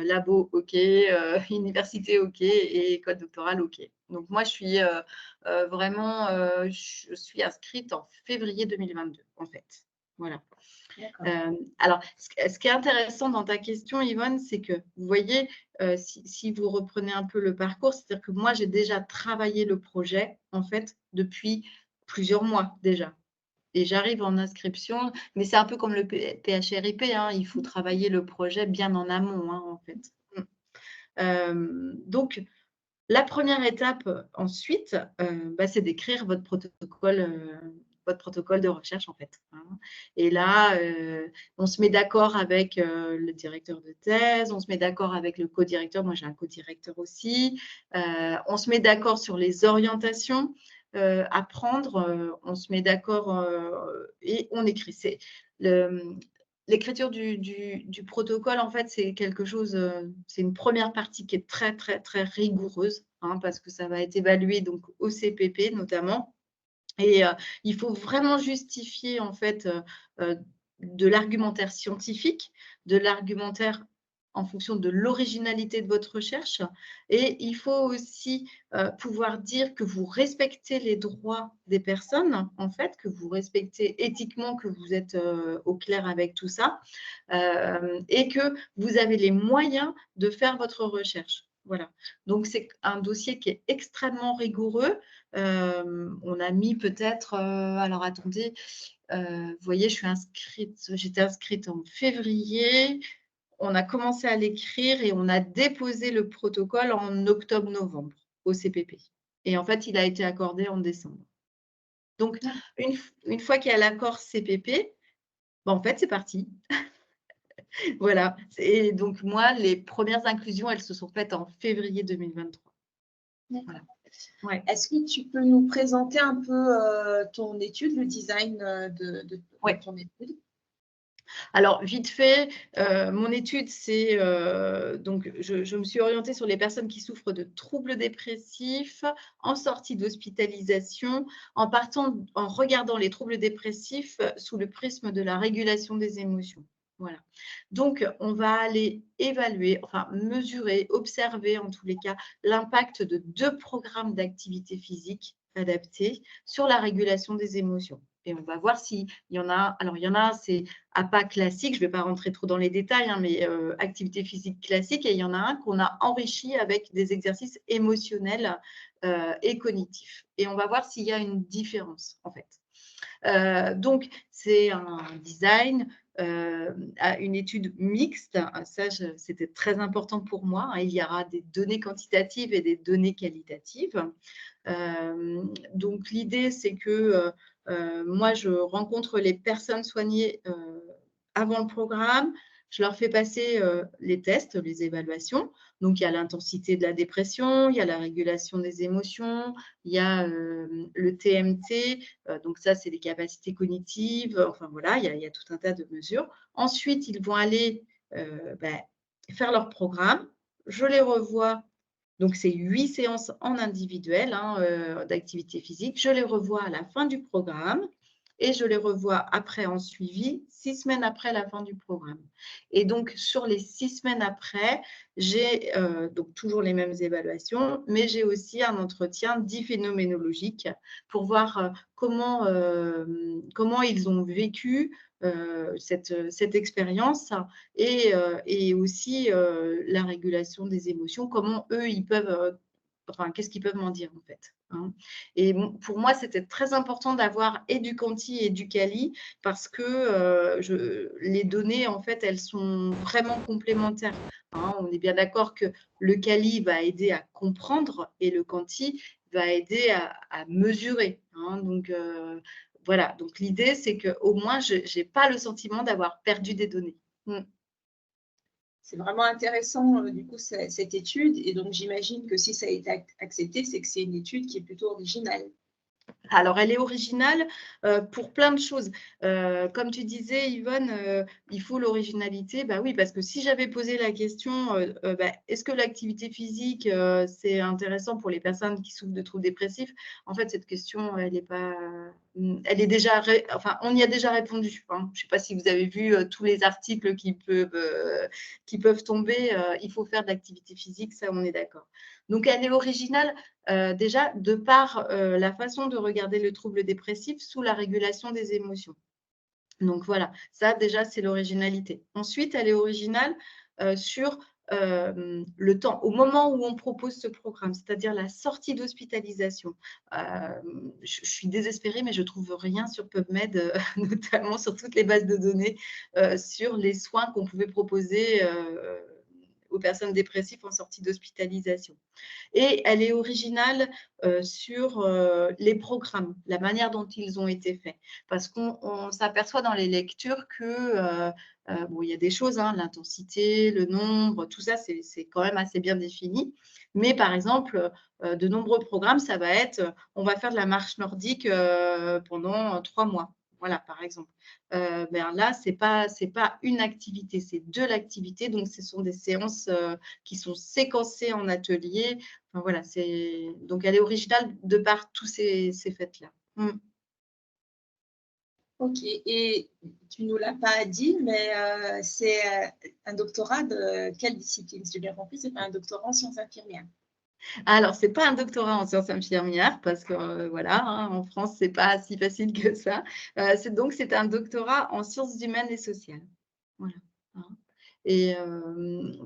S2: labo, OK, université, OK, et école doctorale, OK. Donc, moi, je suis vraiment je suis inscrite en février 2022, en fait. Voilà. Alors, ce qui est intéressant dans ta question, Yvonne, c'est que vous voyez, si vous reprenez un peu le parcours, c'est-à-dire que moi, j'ai déjà travaillé le projet, en fait, depuis plusieurs mois déjà. Et j'arrive en inscription, mais c'est un peu comme le PHRIP, il faut travailler le projet bien en amont, en fait. Donc, la première étape ensuite, c'est d'écrire votre protocole de recherche, en fait. Et là, on se met d'accord avec le directeur de thèse, on se met d'accord avec le co-directeur. Moi, j'ai un co-directeur aussi. On se met d'accord sur les orientations à prendre. On se met d'accord et on écrit. L'écriture du protocole, en fait, c'est quelque chose, c'est une première partie qui est très, très, très rigoureuse, parce que ça va être évalué donc, au CPP notamment. Et il faut vraiment justifier, en fait, de l'argumentaire scientifique, de l'argumentaire en fonction de l'originalité de votre recherche. Et il faut aussi pouvoir dire que vous respectez les droits des personnes, en fait, que vous respectez éthiquement, que vous êtes au clair avec tout ça, et que vous avez les moyens de faire votre recherche. Voilà. Donc, c'est un dossier qui est extrêmement rigoureux. On a mis peut-être, alors attendez, vous voyez, j'étais inscrite en février. On a commencé à l'écrire et on a déposé le protocole en octobre-novembre au CPP. Et en fait, il a été accordé en décembre. Donc, une fois qu'il y a l'accord CPP, en fait, c'est parti. Voilà. Et donc, moi, les premières inclusions, elles se sont faites en février 2023.
S1: Voilà.
S2: Ouais.
S1: Est-ce que tu peux nous présenter un peu ton étude, le design de ton étude?
S2: Alors, vite fait, mon étude, c'est donc je me suis orientée sur les personnes qui souffrent de troubles dépressifs en sortie d'hospitalisation, en regardant les troubles dépressifs sous le prisme de la régulation des émotions. Voilà. Donc, on va aller évaluer, enfin mesurer, observer en tous les cas l'impact de 2 programmes d'activité physique adaptés sur la régulation des émotions. Et on va voir s'il y en a. Alors, il y en a, c'est APA classique, je ne vais pas rentrer trop dans les détails, mais activité physique classique. Et il y en a un qu'on a enrichi avec des exercices émotionnels et cognitifs. Et on va voir s'il y a une différence, en fait. Donc, c'est un design, une étude mixte. Ça, c'était très important pour moi. Il y aura des données quantitatives et des données qualitatives. Donc, l'idée, c'est que moi, je rencontre les personnes soignées avant le programme. Je leur fais passer les tests, les évaluations. Donc, il y a l'intensité de la dépression, il y a la régulation des émotions, il y a le TMT. Donc, ça, c'est les capacités cognitives. Enfin, voilà, il y a tout un tas de mesures. Ensuite, ils vont aller faire leur programme. Je les revois. Donc, c'est 8 séances en individuel d'activité physique. Je les revois à la fin du programme et je les revois après en suivi, 6 semaines après la fin du programme. Et donc, sur les 6 semaines après, j'ai donc toujours les mêmes évaluations, mais j'ai aussi un entretien dit phénoménologique pour voir comment ils ont vécu cette expérience et aussi la régulation des émotions, comment eux, ils peuvent qu'est-ce qu'ils peuvent m'en dire en fait, hein. Et pour moi, c'était très important d'avoir et du quanti et du quali parce que les données, en fait, elles sont vraiment complémentaires, hein. On est bien d'accord que le quali va aider à comprendre et le quanti va aider à mesurer, hein. Donc, voilà. Donc, l'idée, c'est qu'au moins, je n'ai pas le sentiment d'avoir perdu des données.
S1: C'est vraiment intéressant, du coup, cette étude. Et donc, j'imagine que si ça a été accepté, c'est que c'est une étude qui est plutôt originale.
S2: Alors, elle est originale pour plein de choses. Comme tu disais, Yvonne, il faut l'originalité. Bah oui, parce que si j'avais posé la question, est-ce que l'activité physique, c'est intéressant pour les personnes qui souffrent de troubles dépressifs? En fait, cette question, elle est pas… Elle est déjà… Enfin, on y a déjà répondu, hein. Je ne sais pas si vous avez vu tous les articles qui peuvent tomber. Il faut faire de l'activité physique, ça, on est d'accord. Donc, elle est originale déjà de par la façon de regarder le trouble dépressif sous la régulation des émotions. Donc voilà, ça déjà c'est l'originalité. Ensuite, elle est originale sur le temps, au moment où on propose ce programme, c'est-à-dire la sortie d'hospitalisation. Je suis désespérée, mais je ne trouve rien sur PubMed, notamment sur toutes les bases de données, sur les soins qu'on pouvait proposer aux personnes dépressives en sortie d'hospitalisation. Et elle est originale sur les programmes, la manière dont ils ont été faits. Parce qu'on s'aperçoit dans les lectures que, il y a des choses, hein, l'intensité, le nombre, tout ça, c'est quand même assez bien défini. Mais par exemple, de nombreux programmes, ça va être, on va faire de la marche nordique pendant 3 mois. Voilà, par exemple. Là, ce n'est pas une activité, c'est de l'activité. Donc, ce sont des séances qui sont séquencées en atelier. Enfin, voilà, donc elle est originale de par tous ces faits-là.
S1: Ok, et tu ne nous l'as pas dit, mais c'est un doctorat de quelle discipline? Si j'ai bien compris, c'est pas un doctorat en sciences infirmières.
S2: Alors, ce n'est pas un doctorat en sciences infirmières parce que, voilà, hein, en France, ce n'est pas si facile que ça. C'est un doctorat en sciences humaines et sociales. Voilà, hein. Et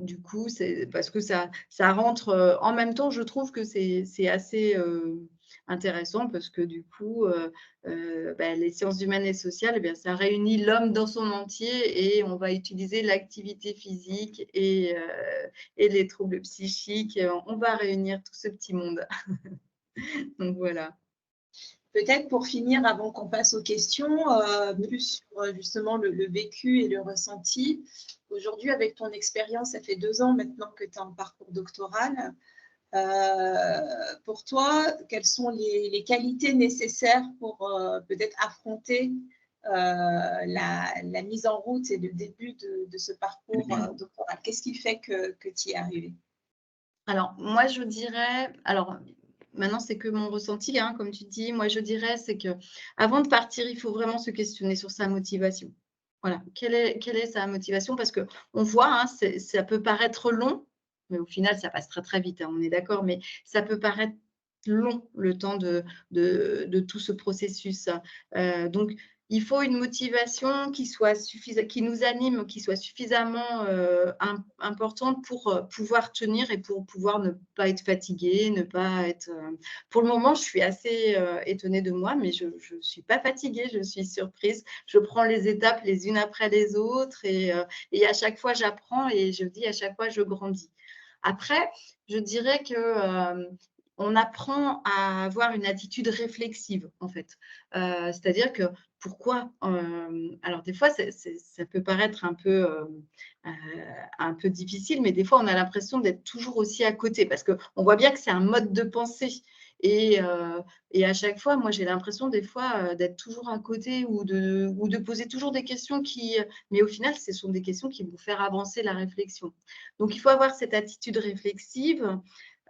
S2: du coup, c'est parce que ça rentre en même temps, je trouve que c'est assez intéressant parce que du coup, les sciences humaines et sociales, ça réunit l'homme dans son entier et on va utiliser l'activité physique et les troubles psychiques. On va réunir tout ce petit monde. Donc voilà.
S1: Peut-être pour finir, avant qu'on passe aux questions, plus sur justement le vécu et le ressenti. Aujourd'hui, avec ton expérience, ça fait 2 ans maintenant que tu es en parcours doctoral. Pour toi, quelles sont les qualités nécessaires pour peut-être affronter la mise en route et le début de ce parcours doctoral? Qu'est-ce qui fait que tu y es arrivé?
S2: Alors, moi, je dirais… Alors, maintenant, c'est que mon ressenti, hein, comme tu dis. Moi, je dirais, c'est qu'avant de partir, il faut vraiment se questionner sur sa motivation. Voilà, quelle est sa motivation? Parce qu'on voit, hein, ça peut paraître long, mais au final, ça passe très, très vite, hein, on est d'accord, mais ça peut paraître long, le temps de tout ce processus. Donc, il faut une motivation qui nous anime, qui soit suffisamment importante pour pouvoir tenir et pour pouvoir ne pas être fatigué, ne pas être… Pour le moment, je suis assez étonnée de moi, mais je ne suis pas fatiguée, je suis surprise. Je prends les étapes les unes après les autres et à chaque fois, j'apprends et je dis à chaque fois, je grandis. Après, je dirais que… on apprend à avoir une attitude réflexive, en fait. C'est-à-dire que pourquoi alors, des fois, ça peut paraître un peu difficile, mais des fois, on a l'impression d'être toujours aussi à côté parce qu'on voit bien que c'est un mode de pensée. Et à chaque fois, moi, j'ai l'impression des fois d'être toujours à côté ou de poser toujours des questions mais au final, ce sont des questions qui vont faire avancer la réflexion. Donc, il faut avoir cette attitude réflexive.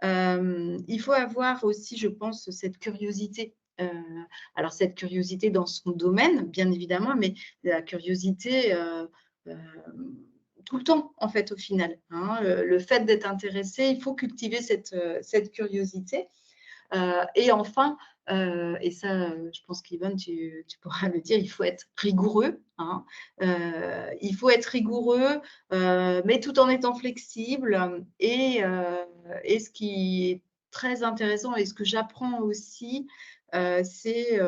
S2: Il faut avoir aussi, je pense, cette curiosité. Alors, cette curiosité dans son domaine, bien évidemment, mais la curiosité tout le temps, en fait, au final, hein. Le fait d'être intéressé, il faut cultiver cette curiosité. Et enfin, et ça, je pense qu'Yvonne, tu pourras le dire, il faut être rigoureux, hein. Il faut être rigoureux, mais tout en étant flexible. Et ce qui est très intéressant et ce que j'apprends aussi, c'est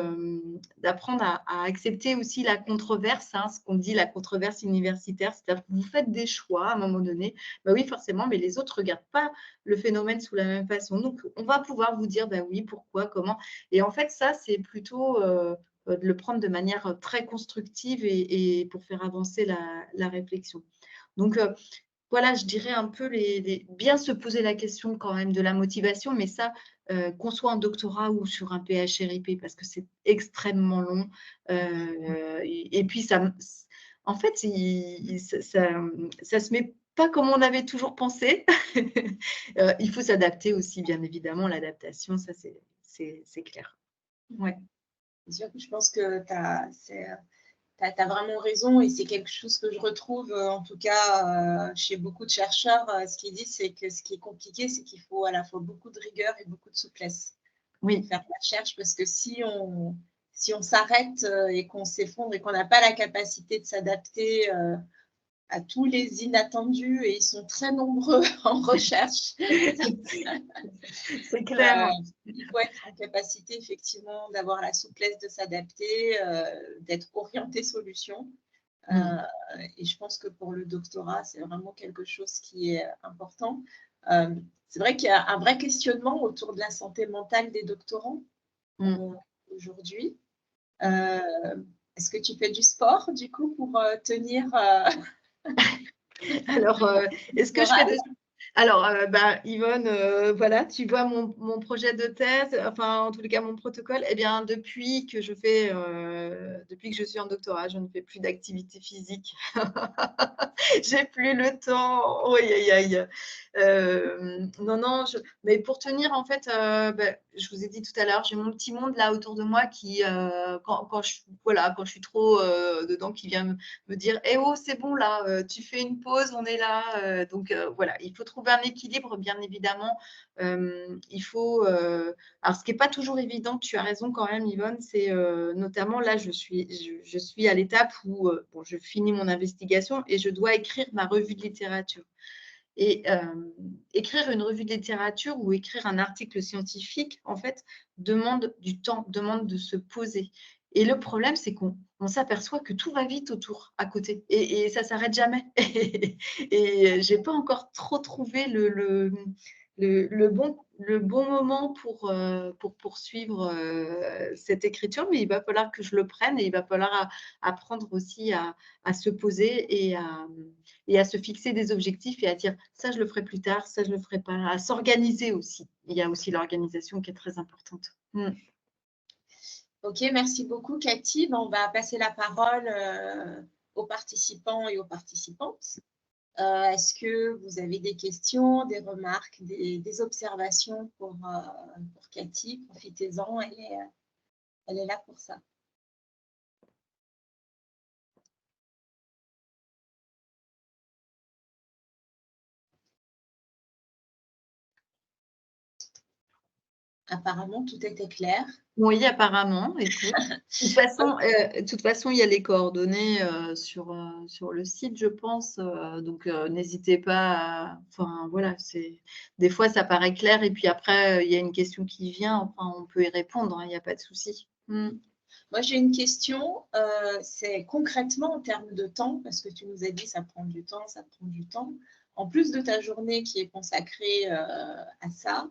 S2: d'apprendre à accepter aussi la controverse, hein, ce qu'on dit la controverse universitaire, c'est-à-dire que vous faites des choix à un moment donné, bah oui forcément, mais les autres ne regardent pas le phénomène sous la même façon. Donc, on va pouvoir vous dire, bah oui, pourquoi, comment. Et en fait, ça, c'est plutôt de le prendre de manière très constructive et pour faire avancer la réflexion. Donc, voilà, je dirais un peu bien se poser la question quand même de la motivation, mais ça, qu'on soit en doctorat ou sur un PhD-RIP, parce que c'est extrêmement long. Et puis, en fait, ça se met pas comme on avait toujours pensé. Il faut s'adapter aussi, bien évidemment. L'adaptation, ça, c'est clair. Ouais.
S1: C'est sûr que je pense que tu as vraiment raison et c'est quelque chose que je retrouve en tout cas chez beaucoup de chercheurs. Ce qu'ils disent, c'est que ce qui est compliqué, c'est qu'il faut à la fois beaucoup de rigueur et beaucoup de souplesse pour faire la recherche, parce que si on s'arrête et qu'on s'effondre et qu'on n'a pas la capacité de s'adapter à tous les inattendus, et ils sont très nombreux en recherche.
S2: C'est clair.
S1: Il faut être en capacité effectivement d'avoir la souplesse de s'adapter, d'être orienté solution. Et je pense que pour le doctorat, c'est vraiment quelque chose qui est important. C'est vrai qu'il y a un vrai questionnement autour de la santé mentale des doctorants aujourd'hui. Est-ce que tu fais du sport du coup pour tenir
S2: Alors, est-ce que je fais des... Alors, Yvonne, voilà, tu vois mon projet de thèse, enfin, en tous les cas, mon protocole. Eh bien, depuis que je suis en doctorat, je ne fais plus d'activité physique. J'ai plus le temps. Oui, aïe, aïe. Non, mais pour tenir, en fait, je vous ai dit tout à l'heure, j'ai mon petit monde là autour de moi qui, quand je suis trop dedans, qui vient me dire, eh oh, c'est bon là, tu fais une pause, on est là. Donc voilà, il faut trouver un équilibre, bien évidemment. Il faut. Alors, ce qui n'est pas toujours évident, tu as raison quand même, Yvonne, c'est notamment là, je suis à l'étape où je finis mon investigation et je dois écrire ma revue de littérature. Et écrire une revue de littérature ou écrire un article scientifique, en fait, demande du temps, demande de se poser. Et le problème, c'est qu'on s'aperçoit que tout va vite autour, à côté, et ça ne s'arrête jamais. Et je n'ai pas encore trop trouvé le bon moment pour poursuivre cette écriture, mais il va falloir que je le prenne et il va falloir apprendre aussi à se poser et à se fixer des objectifs et à dire ça, je le ferai plus tard, ça, je le ferai pas, à s'organiser aussi. Il y a aussi l'organisation qui est très importante.
S1: Ok, merci beaucoup, Cathy. On va passer la parole aux participants et aux participantes. Est-ce que vous avez des questions, des remarques, des observations pour Cathy? Profitez-en, elle est là pour ça. Apparemment, tout était clair.
S2: Oui, apparemment. Écoute. De toute façon, il y a les coordonnées sur le site, je pense. Donc, n'hésitez pas. Enfin, voilà, des fois, ça paraît clair. Et puis après, il y a une question qui vient. Enfin, on peut y répondre. Il n'y a pas de souci.
S1: Moi, j'ai une question. C'est concrètement en termes de temps, parce que tu nous as dit ça prend du temps, ça prend du temps. En plus de ta journée qui est consacrée à ça,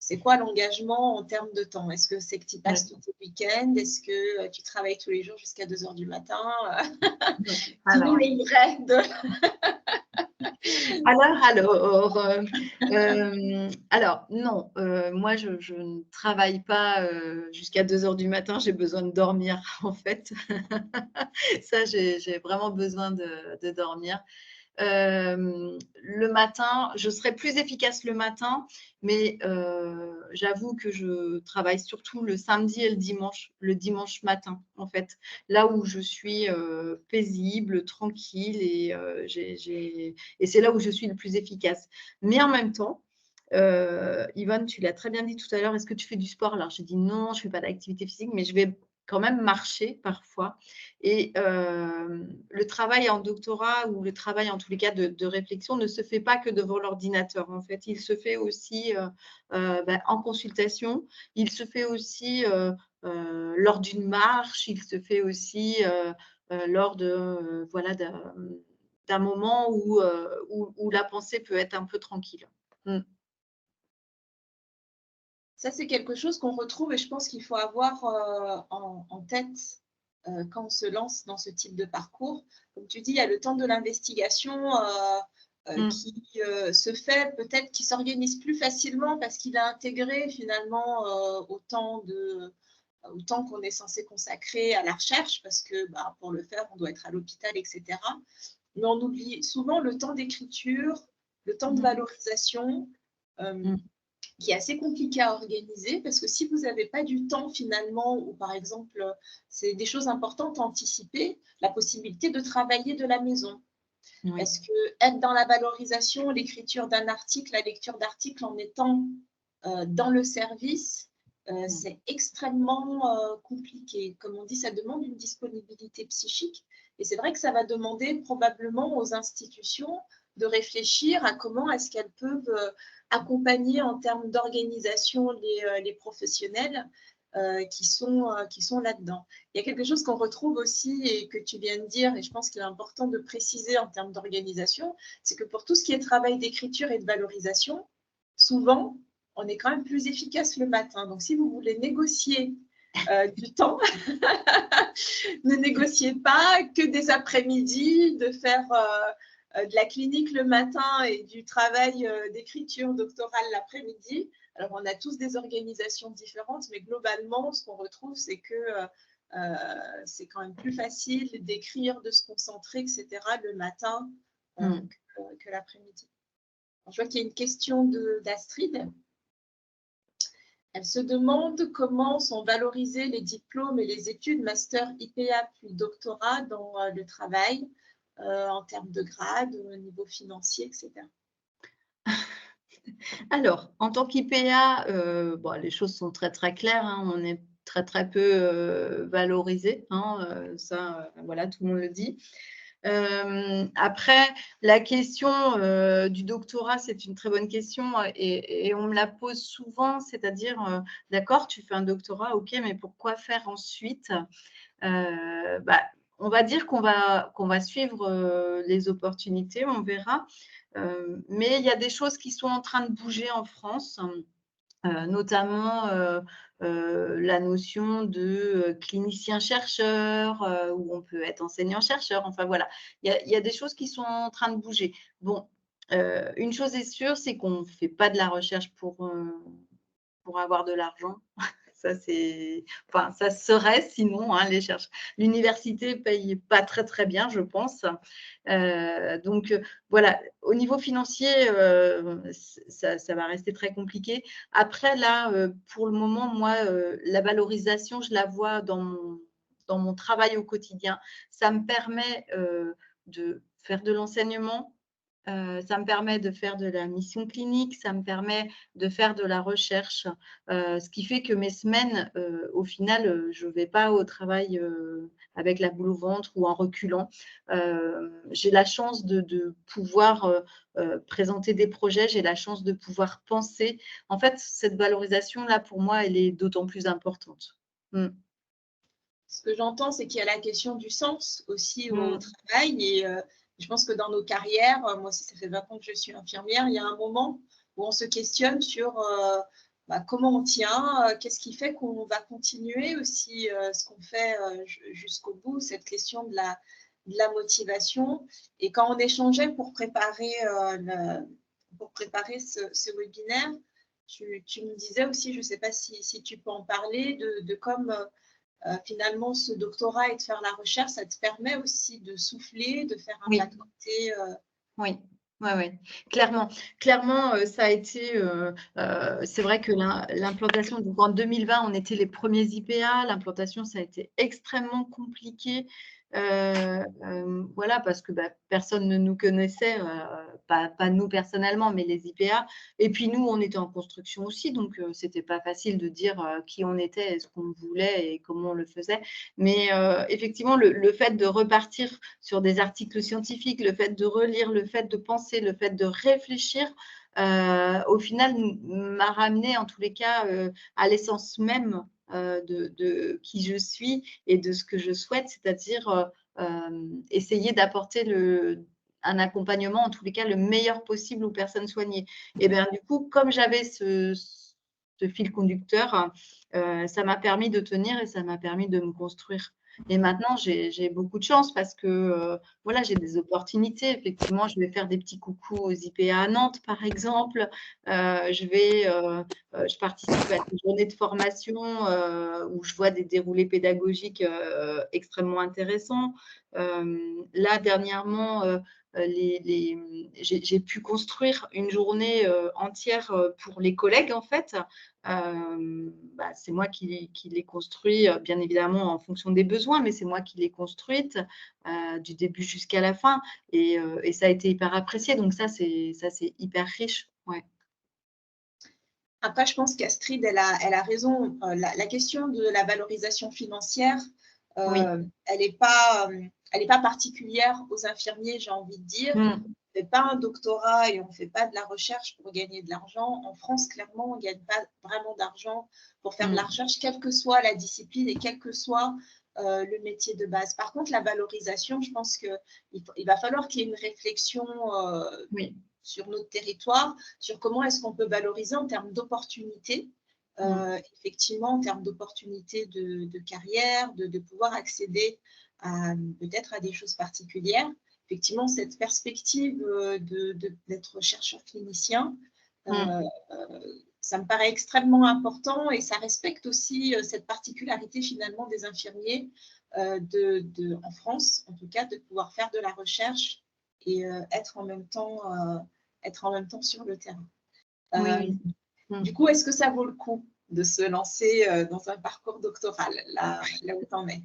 S1: c'est quoi l'engagement en termes de temps? Est-ce que c'est que tu passes tous tes week-ends? Est-ce que tu travailles tous les jours jusqu'à 2 h du matin? Dis-nous le vrai
S2: Alors, non, moi, je ne travaille pas jusqu'à 2 h du matin. J'ai besoin de dormir, en fait. Ça, j'ai vraiment besoin de dormir. Le matin, je serai plus efficace le matin, mais j'avoue que je travaille surtout le samedi et le dimanche matin, en fait, là où je suis paisible, tranquille, et c'est là où je suis le plus efficace. Mais en même temps, Yvonne, tu l'as très bien dit tout à l'heure, est-ce que tu fais du sport? Alors, j'ai dit non, je ne fais pas d'activité physique, mais je vais quand même marcher parfois. Et le le travail en doctorat ou le travail en tous les cas de réflexion ne se fait pas que devant l'ordinateur. En fait, il se fait aussi en consultation, il se fait aussi lors d'une marche, il se fait aussi lors de voilà d'un moment où la pensée peut être un peu tranquille.
S1: Ça, c'est quelque chose qu'on retrouve et je pense qu'il faut avoir en tête quand on se lance dans ce type de parcours. Comme tu dis, il y a le temps de l'investigation qui se fait, peut-être qui s'organise plus facilement parce qu'il a intégré finalement au temps qu'on est censé consacrer à la recherche, parce que pour le faire, on doit être à l'hôpital, etc. Mais on oublie souvent le temps d'écriture, le temps de valorisation, qui est assez compliqué à organiser, parce que si vous n'avez pas du temps finalement, ou par exemple, c'est des choses importantes à anticiper, la possibilité de travailler de la maison. Oui. Parce que être dans la valorisation, l'écriture d'un article, la lecture d'articles en étant dans le service, c'est extrêmement compliqué. Comme on dit, ça demande une disponibilité psychique. Et c'est vrai que ça va demander probablement aux institutions de réfléchir à comment est-ce qu'elles peuvent accompagner en termes d'organisation les professionnels qui sont là-dedans. Il y a quelque chose qu'on retrouve aussi et que tu viens de dire, et je pense qu'il est important de préciser en termes d'organisation, c'est que pour tout ce qui est travail d'écriture et de valorisation, souvent, on est quand même plus efficace le matin. Donc, si vous voulez négocier du temps, ne négociez pas que des après-midi, de faire de la clinique le matin et du travail d'écriture doctorale l'après-midi. Alors, on a tous des organisations différentes, mais globalement, ce qu'on retrouve, c'est que c'est quand même plus facile d'écrire, de se concentrer, etc. le matin que l'après-midi. Je vois qu'il y a une question d'Astrid. Elle se demande comment sont valorisés les diplômes et les études master IPA puis doctorat dans le travail en termes de grade, au niveau financier, etc.
S2: Alors, en tant qu'IPA, les choses sont très, très claires. Hein, on est très, très peu valorisé. Hein, ça, voilà, tout le monde le dit. Après, la question du doctorat, c'est une très bonne question et on me la pose souvent, c'est-à-dire, d'accord, tu fais un doctorat, ok, mais pourquoi faire ensuite on va dire qu'on va suivre les opportunités, on verra. Mais il y a des choses qui sont en train de bouger en France, notamment la notion de clinicien-chercheur, où on peut être enseignant-chercheur. Enfin, voilà, il y a des choses qui sont en train de bouger. Bon, une chose est sûre, c'est qu'on ne fait pas de la recherche pour avoir de l'argent. Ça, ça serait sinon, hein, l'université ne paye pas très, très bien, je pense. Donc, voilà, au niveau financier, ça va rester très compliqué. Après, là, pour le moment, moi, la valorisation, je la vois dans mon travail au quotidien. Ça me permet de faire de l'enseignement. Ça me permet de faire de la mission clinique, ça me permet de faire de la recherche, ce qui fait que mes semaines, au final, je ne vais pas au travail avec la boule au ventre ou en reculant. J'ai la chance de pouvoir présenter des projets, j'ai la chance de pouvoir penser. En fait, cette valorisation-là, pour moi, elle est d'autant plus importante.
S1: Ce que j'entends, c'est qu'il y a la question du sens aussi au travail et je pense que dans nos carrières, moi aussi ça fait 20 ans que je suis infirmière, il y a un moment où on se questionne sur comment on tient, qu'est-ce qui fait qu'on va continuer aussi ce qu'on fait jusqu'au bout, cette question de la motivation. Et quand on échangeait pour préparer ce webinaire, tu me disais aussi, je ne sais pas si tu peux en parler, de comme finalement, ce doctorat et de faire la recherche, ça te permet aussi de souffler, de faire un pas de côté.
S2: Oui. Oui, clairement, ça a été, c'est vrai que l'implantation, donc en 2020, on était les premiers IPA, l'implantation, ça a été extrêmement compliqué. voilà, parce que personne ne nous connaissait, pas nous personnellement, mais les IPA. Et puis nous, on était en construction aussi, donc c'était pas facile de dire qui on était, ce qu'on voulait et comment on le faisait. Mais effectivement, le fait de repartir sur des articles scientifiques, le fait de relire, le fait de penser, le fait de réfléchir, au final, m'a ramené en tous les cas à l'essence même de qui je suis et de ce que je souhaite, c'est-à-dire essayer d'apporter un accompagnement, en tous les cas, le meilleur possible aux personnes soignées. Et bien, du coup, comme j'avais ce fil conducteur, ça m'a permis de tenir et ça m'a permis de me construire. Et maintenant, j'ai beaucoup de chance parce que voilà, j'ai des opportunités. Effectivement, je vais faire des petits coucous aux IPA à Nantes, par exemple. Je participe à des journées de formation où je vois des déroulés pédagogiques extrêmement intéressants. Là, dernièrement, j'ai pu construire une journée entière pour les collègues, en fait. C'est moi qui l'ai construit, bien évidemment en fonction des besoins, mais c'est moi qui l'ai construite du début jusqu'à la fin. Et ça a été hyper apprécié. Donc ça, c'est hyper riche. Ouais.
S1: Après, je pense qu'Astrid, elle a raison. La question de la valorisation financière,
S2: Oui.
S1: elle n'est pas particulière aux infirmiers, j'ai envie de dire. On ne fait pas un doctorat et on ne fait pas de la recherche pour gagner de l'argent. En France, clairement, on ne gagne pas vraiment d'argent pour faire de la recherche, quelle que soit la discipline et quel que soit le métier de base. Par contre, la valorisation, je pense qu'il va falloir qu'il y ait une réflexion
S2: Oui.
S1: sur notre territoire, sur comment est-ce qu'on peut valoriser en termes d'opportunités, effectivement, en termes d'opportunités de carrière, de pouvoir accéder peut-être à des choses particulières. Effectivement, cette perspective d'être chercheur clinicien, ça me paraît extrêmement important et ça respecte aussi cette particularité finalement des infirmiers en France, en tout cas, de pouvoir faire de la recherche et être en même temps sur le terrain.
S2: Oui.
S1: Du coup, est-ce que ça vaut le coup de se lancer dans un parcours doctoral, là où tu en es?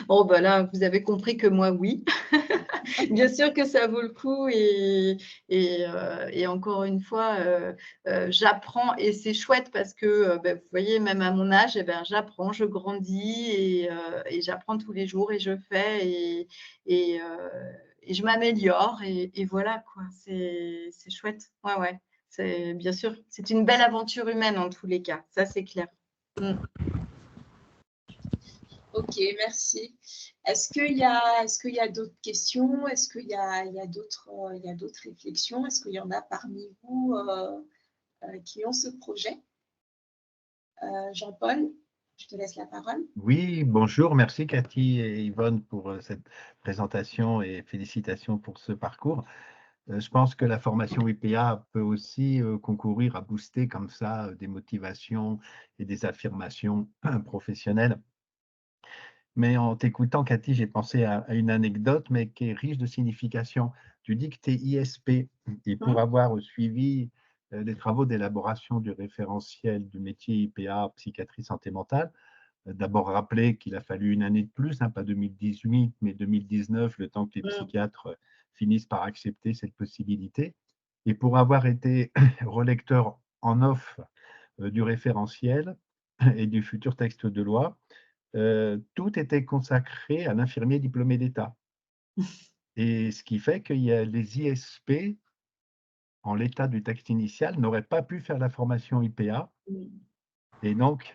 S2: Oh, là, vous avez compris que moi, oui. Bien sûr que ça vaut le coup et encore une fois, j'apprends et c'est chouette parce que, vous voyez, même à mon âge, j'apprends, je grandis et j'apprends tous les jours et je fais et je m'améliore et voilà quoi, c'est chouette. Ouais, c'est bien sûr, c'est une belle aventure humaine en tous les cas, ça c'est clair.
S1: Ok, merci. Est-ce qu'il y a d'autres questions? Est-ce qu'il y a d'autres réflexions? Est-ce qu'il y en a parmi vous qui ont ce projet? Jean-Paul, je te laisse la parole.
S4: Oui, bonjour. Merci Cathy et Yvonne pour cette présentation et félicitations pour ce parcours. Je pense que la formation IPA peut aussi concourir à booster comme ça des motivations et des affirmations professionnelles. Mais en t'écoutant, Cathy, j'ai pensé à une anecdote, mais qui est riche de signification. Tu dis que tu es ISP et pour avoir suivi les travaux d'élaboration du référentiel du métier IPA, psychiatrie santé mentale, d'abord rappeler qu'il a fallu une année de plus, pas 2018, mais 2019, le temps que les psychiatres finissent par accepter cette possibilité. Et pour avoir été relecteur en off du référentiel et du futur texte de loi, tout était consacré à l'infirmier diplômé d'État. Et ce qui fait qu'il y a les ISP, en l'état du texte initial, n'auraient pas pu faire la formation IPA. Et donc,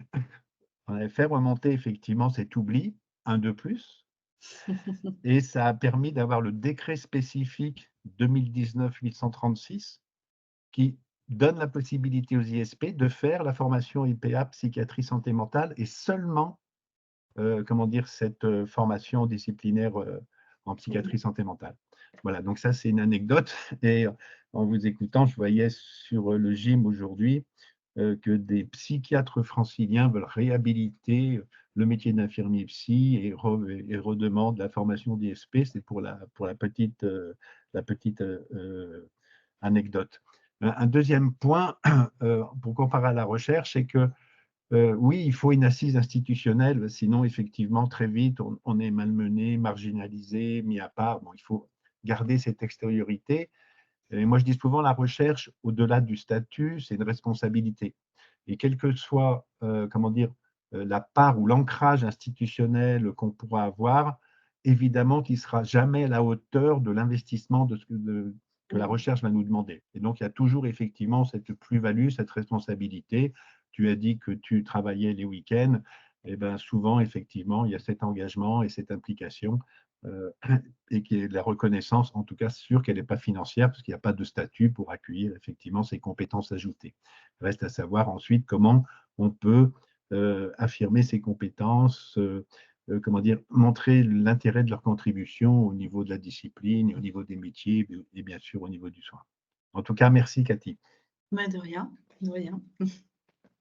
S4: on avait fait remonter effectivement cet oubli, un de plus, et ça a permis d'avoir le décret spécifique 2019-836 qui donne la possibilité aux ISP de faire la formation IPA psychiatrie santé mentale et seulement cette formation disciplinaire en psychiatrie santé mentale. Voilà, donc ça c'est une anecdote et en vous écoutant, je voyais sur le gym aujourd'hui que des psychiatres franciliens veulent réhabiliter le métier d'infirmier psy et redemandent la formation d'ISP. C'est pour la petite anecdote. Un deuxième point, pour comparer à la recherche, c'est que Oui, il faut une assise institutionnelle, sinon effectivement très vite on est malmené, marginalisé, mis à part. Bon, il faut garder cette extériorité. Et moi je dis souvent la recherche, au-delà du statut, c'est une responsabilité. Et quelle que soit, comment dire, la part ou l'ancrage institutionnel qu'on pourra avoir, évidemment qu'il ne sera jamais à la hauteur de l'investissement que la recherche va nous demander. Et donc, il y a toujours effectivement cette plus-value, cette responsabilité. Tu as dit que tu travaillais les week-ends. Et bien, souvent, effectivement, il y a cet engagement et cette implication et qui est la reconnaissance, en tout cas sûr qu'elle n'est pas financière, parce qu'il n'y a pas de statut pour accueillir effectivement ces compétences ajoutées. Reste à savoir ensuite comment on peut affirmer ses compétences, comment dire, montrer l'intérêt de leur contribution au niveau de la discipline, au niveau des métiers et bien sûr au niveau du soin. En tout cas, merci Cathy.
S2: De rien, de rien.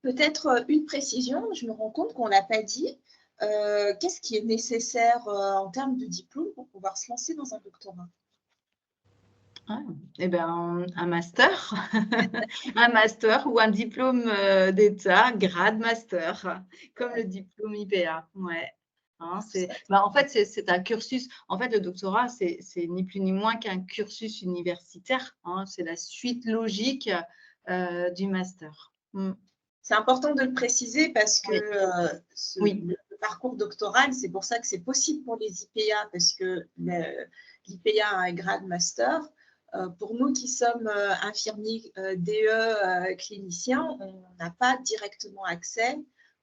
S1: Peut-être une précision, je me rends compte qu'on ne l'a pas dit. Qu'est-ce qui est nécessaire en termes de diplôme pour pouvoir se lancer dans un doctorat?
S2: Eh ben, un master, un master ou un diplôme d'État, grade master, comme le diplôme IPA. Ouais. Hein, en fait, c'est un cursus. En fait, le doctorat, c'est ni plus ni moins qu'un cursus universitaire. Hein, c'est la suite logique du master.
S1: C'est important de le préciser parce que
S2: oui.
S1: Le parcours doctoral, c'est pour ça que c'est possible pour les IPA, parce que l'IPA a un grade master. Pour nous qui sommes infirmiers DE cliniciens, on n'a pas directement accès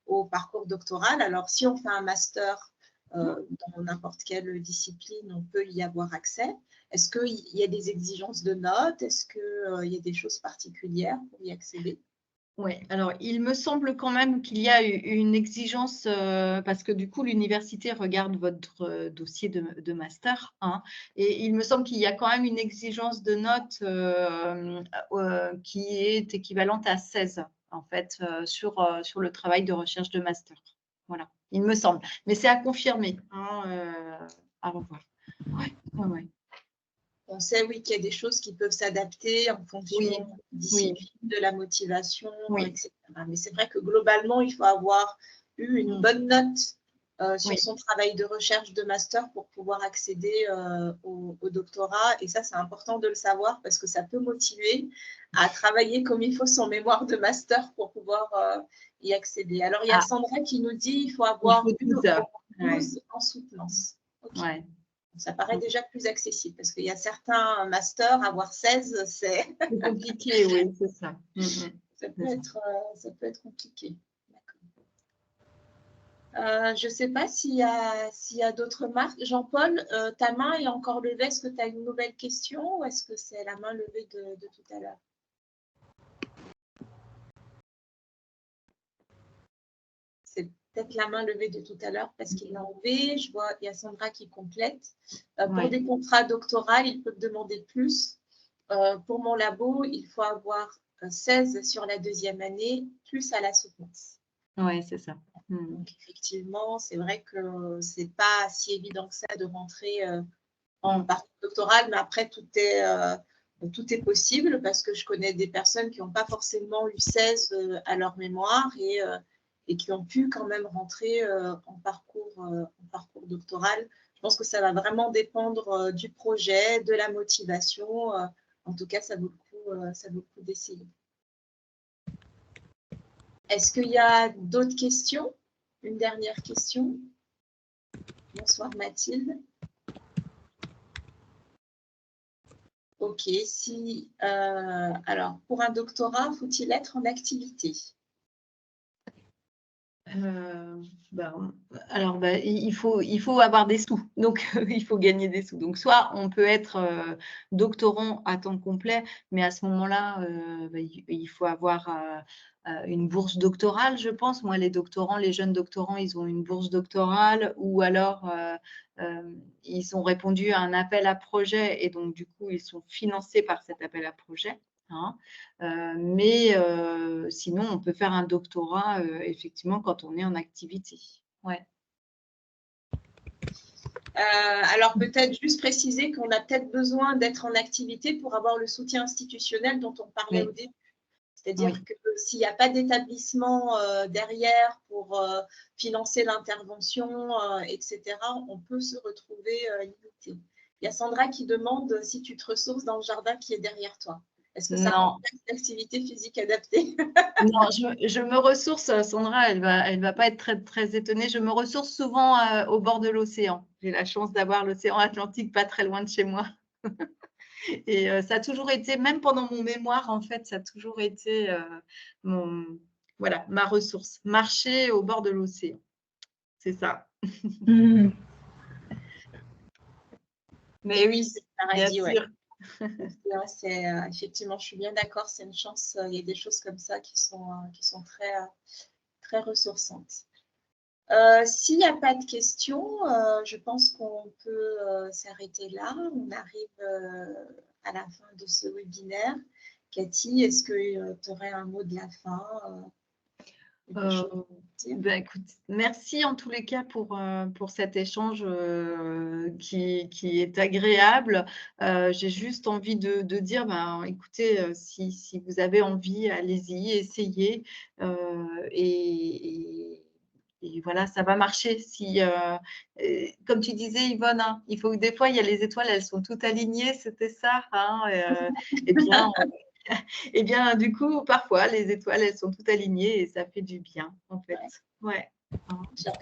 S1: au parcours doctoral. Alors, si on fait un master dans n'importe quelle discipline, on peut y avoir accès. Est-ce qu'il y a des exigences de notes? Est-ce qu'il y a des choses particulières pour y accéder?
S2: Oui, alors il me semble quand même qu'il y a une exigence, parce que du coup, l'université regarde votre dossier de master, hein, et il me semble qu'il y a quand même une exigence de notes qui est équivalente à 16, en fait, sur le travail de recherche de master. Voilà, il me semble. Mais c'est à confirmer, hein, à revoir. Ouais.
S1: On sait, oui, qu'il y a des choses qui peuvent s'adapter en fonction de la discipline, de la motivation, etc. Mais c'est vrai que globalement, il faut avoir eu une bonne note sur son travail de recherche de master pour pouvoir accéder au doctorat. Et ça, c'est important de le savoir parce que ça peut motiver à travailler comme il faut son mémoire de master pour pouvoir y accéder. Alors, il y a Sandra qui nous dit qu'il faut avoir une en soutenance. Okay. Ça paraît déjà plus accessible parce qu'il y a certains masters, avoir 16, c'est
S2: compliqué, oui, c'est ça.
S1: Ça peut être compliqué. Je ne sais pas s'il y a d'autres marques. Jean-Paul, ta main est encore levée. Est-ce que tu as une nouvelle question ou est-ce que c'est la main levée de tout à l'heure? C'est peut-être la main levée de tout à l'heure parce qu'il l'a enlevé. Je vois, il y a Sandra qui complète. Pour des contrats doctoraux, ils peuvent demander plus. Pour mon labo, il faut avoir 16 sur la deuxième année, plus à la soutenance.
S2: Oui, c'est ça.
S1: Donc, effectivement, c'est vrai que ce n'est pas si évident que ça de rentrer en parcours doctoral, mais après, tout est possible parce que je connais des personnes qui n'ont pas forcément eu 16 à leur mémoire et qui ont pu quand même rentrer en parcours doctoral. Je pense que ça va vraiment dépendre du projet, de la motivation. En tout cas, ça vaut le coup d'essayer. Est-ce qu'il y a d'autres questions? Une dernière question. Bonsoir Mathilde. Ok, alors pour un doctorat, faut-il être en activité?
S2: Il faut avoir des sous, donc il faut gagner des sous. Donc soit on peut être doctorant à temps complet, mais à ce moment-là, il faut avoir une bourse doctorale, je pense. Moi, les jeunes doctorants, ils ont une bourse doctorale ou alors ils ont répondu à un appel à projet et donc du coup, ils sont financés par cet appel à projet. Hein. Sinon, on peut faire un doctorat effectivement quand on est en activité. Ouais.
S1: Alors peut-être juste préciser qu'on a peut-être besoin d'être en activité pour avoir le soutien institutionnel dont on parlait au début. C'est-à-dire
S2: Oui.
S1: que s'il n'y a pas d'établissement derrière pour financer l'intervention, etc., on peut se retrouver limité. Il y a Sandra qui demande si tu te ressources dans le jardin qui est derrière toi. Est-ce que ça
S2: Non.
S1: rend une activité physique adaptée?
S2: Non, je me ressource, Sandra, elle va pas être très, très étonnée. Je me ressource souvent au bord de l'océan. J'ai la chance d'avoir l'océan Atlantique pas très loin de chez moi. Et ça a toujours été, même pendant mon mémoire, en fait, ça a toujours été voilà, ma ressource. Marcher au bord de l'océan. C'est ça. Mais oui,
S1: c'est
S2: bien
S1: paradis, ouais.
S2: sûr.
S1: Effectivement, je suis bien d'accord, c'est une chance. Il y a des choses comme ça qui sont très, très ressourçantes. S'il n'y a pas de questions, je pense qu'on peut s'arrêter là. On arrive à la fin de ce webinaire. Cathy, est-ce que tu aurais un mot de la fin?
S2: Ben, écoute, merci en tous les cas pour cet échange qui est agréable. J'ai juste envie de dire, ben, écoutez, si vous avez envie, allez-y, essayez. Et voilà, ça va marcher. Comme tu disais, Yvonne, hein, il faut que des fois, il y a les étoiles, elles sont toutes alignées, c'était ça. Hein, et bien, du coup, parfois, les étoiles, elles sont toutes alignées et ça fait du bien, en fait. Ouais.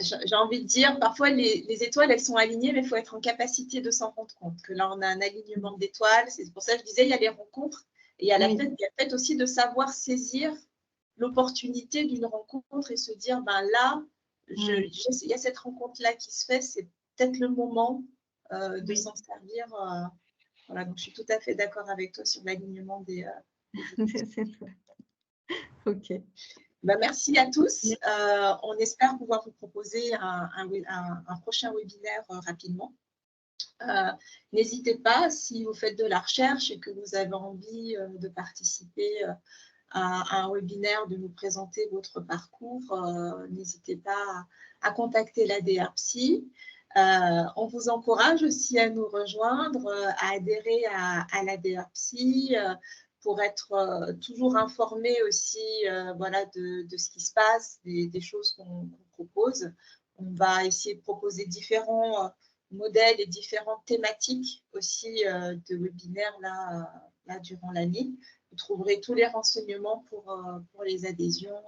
S1: J'ai envie de dire, parfois, les étoiles, elles sont alignées, mais il faut être en capacité de s'en rendre compte. Que là, on a un alignement d'étoiles. C'est pour ça que je disais, il y a les rencontres. Et il y a le fait aussi de savoir saisir l'opportunité d'une rencontre et se dire, ben là, il y a cette rencontre-là qui se fait, c'est peut-être le moment de s'en servir. Voilà, donc je suis tout à fait d'accord avec toi sur l'alignement des
S2: Ok.
S1: Ben, merci à tous. On espère pouvoir vous proposer un prochain webinaire rapidement. N'hésitez pas, si vous faites de la recherche et que vous avez envie de participer à un webinaire, de nous présenter votre parcours, n'hésitez pas à contacter la DRPSI. On vous encourage aussi à nous rejoindre, à adhérer à la DRPSI pour être toujours informé aussi voilà, de ce qui se passe, des choses qu'on propose. On va essayer de proposer différents modèles et différentes thématiques aussi de webinaires là durant l'année. Vous trouverez tous les renseignements pour les adhésions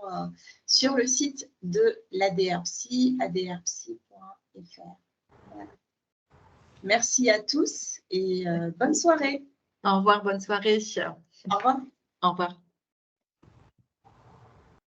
S1: sur le site de l'ADRPSI, adrpsi.fr. Voilà. Merci à tous et bonne soirée.
S2: Au revoir, bonne soirée.
S1: Au revoir.
S2: Au revoir.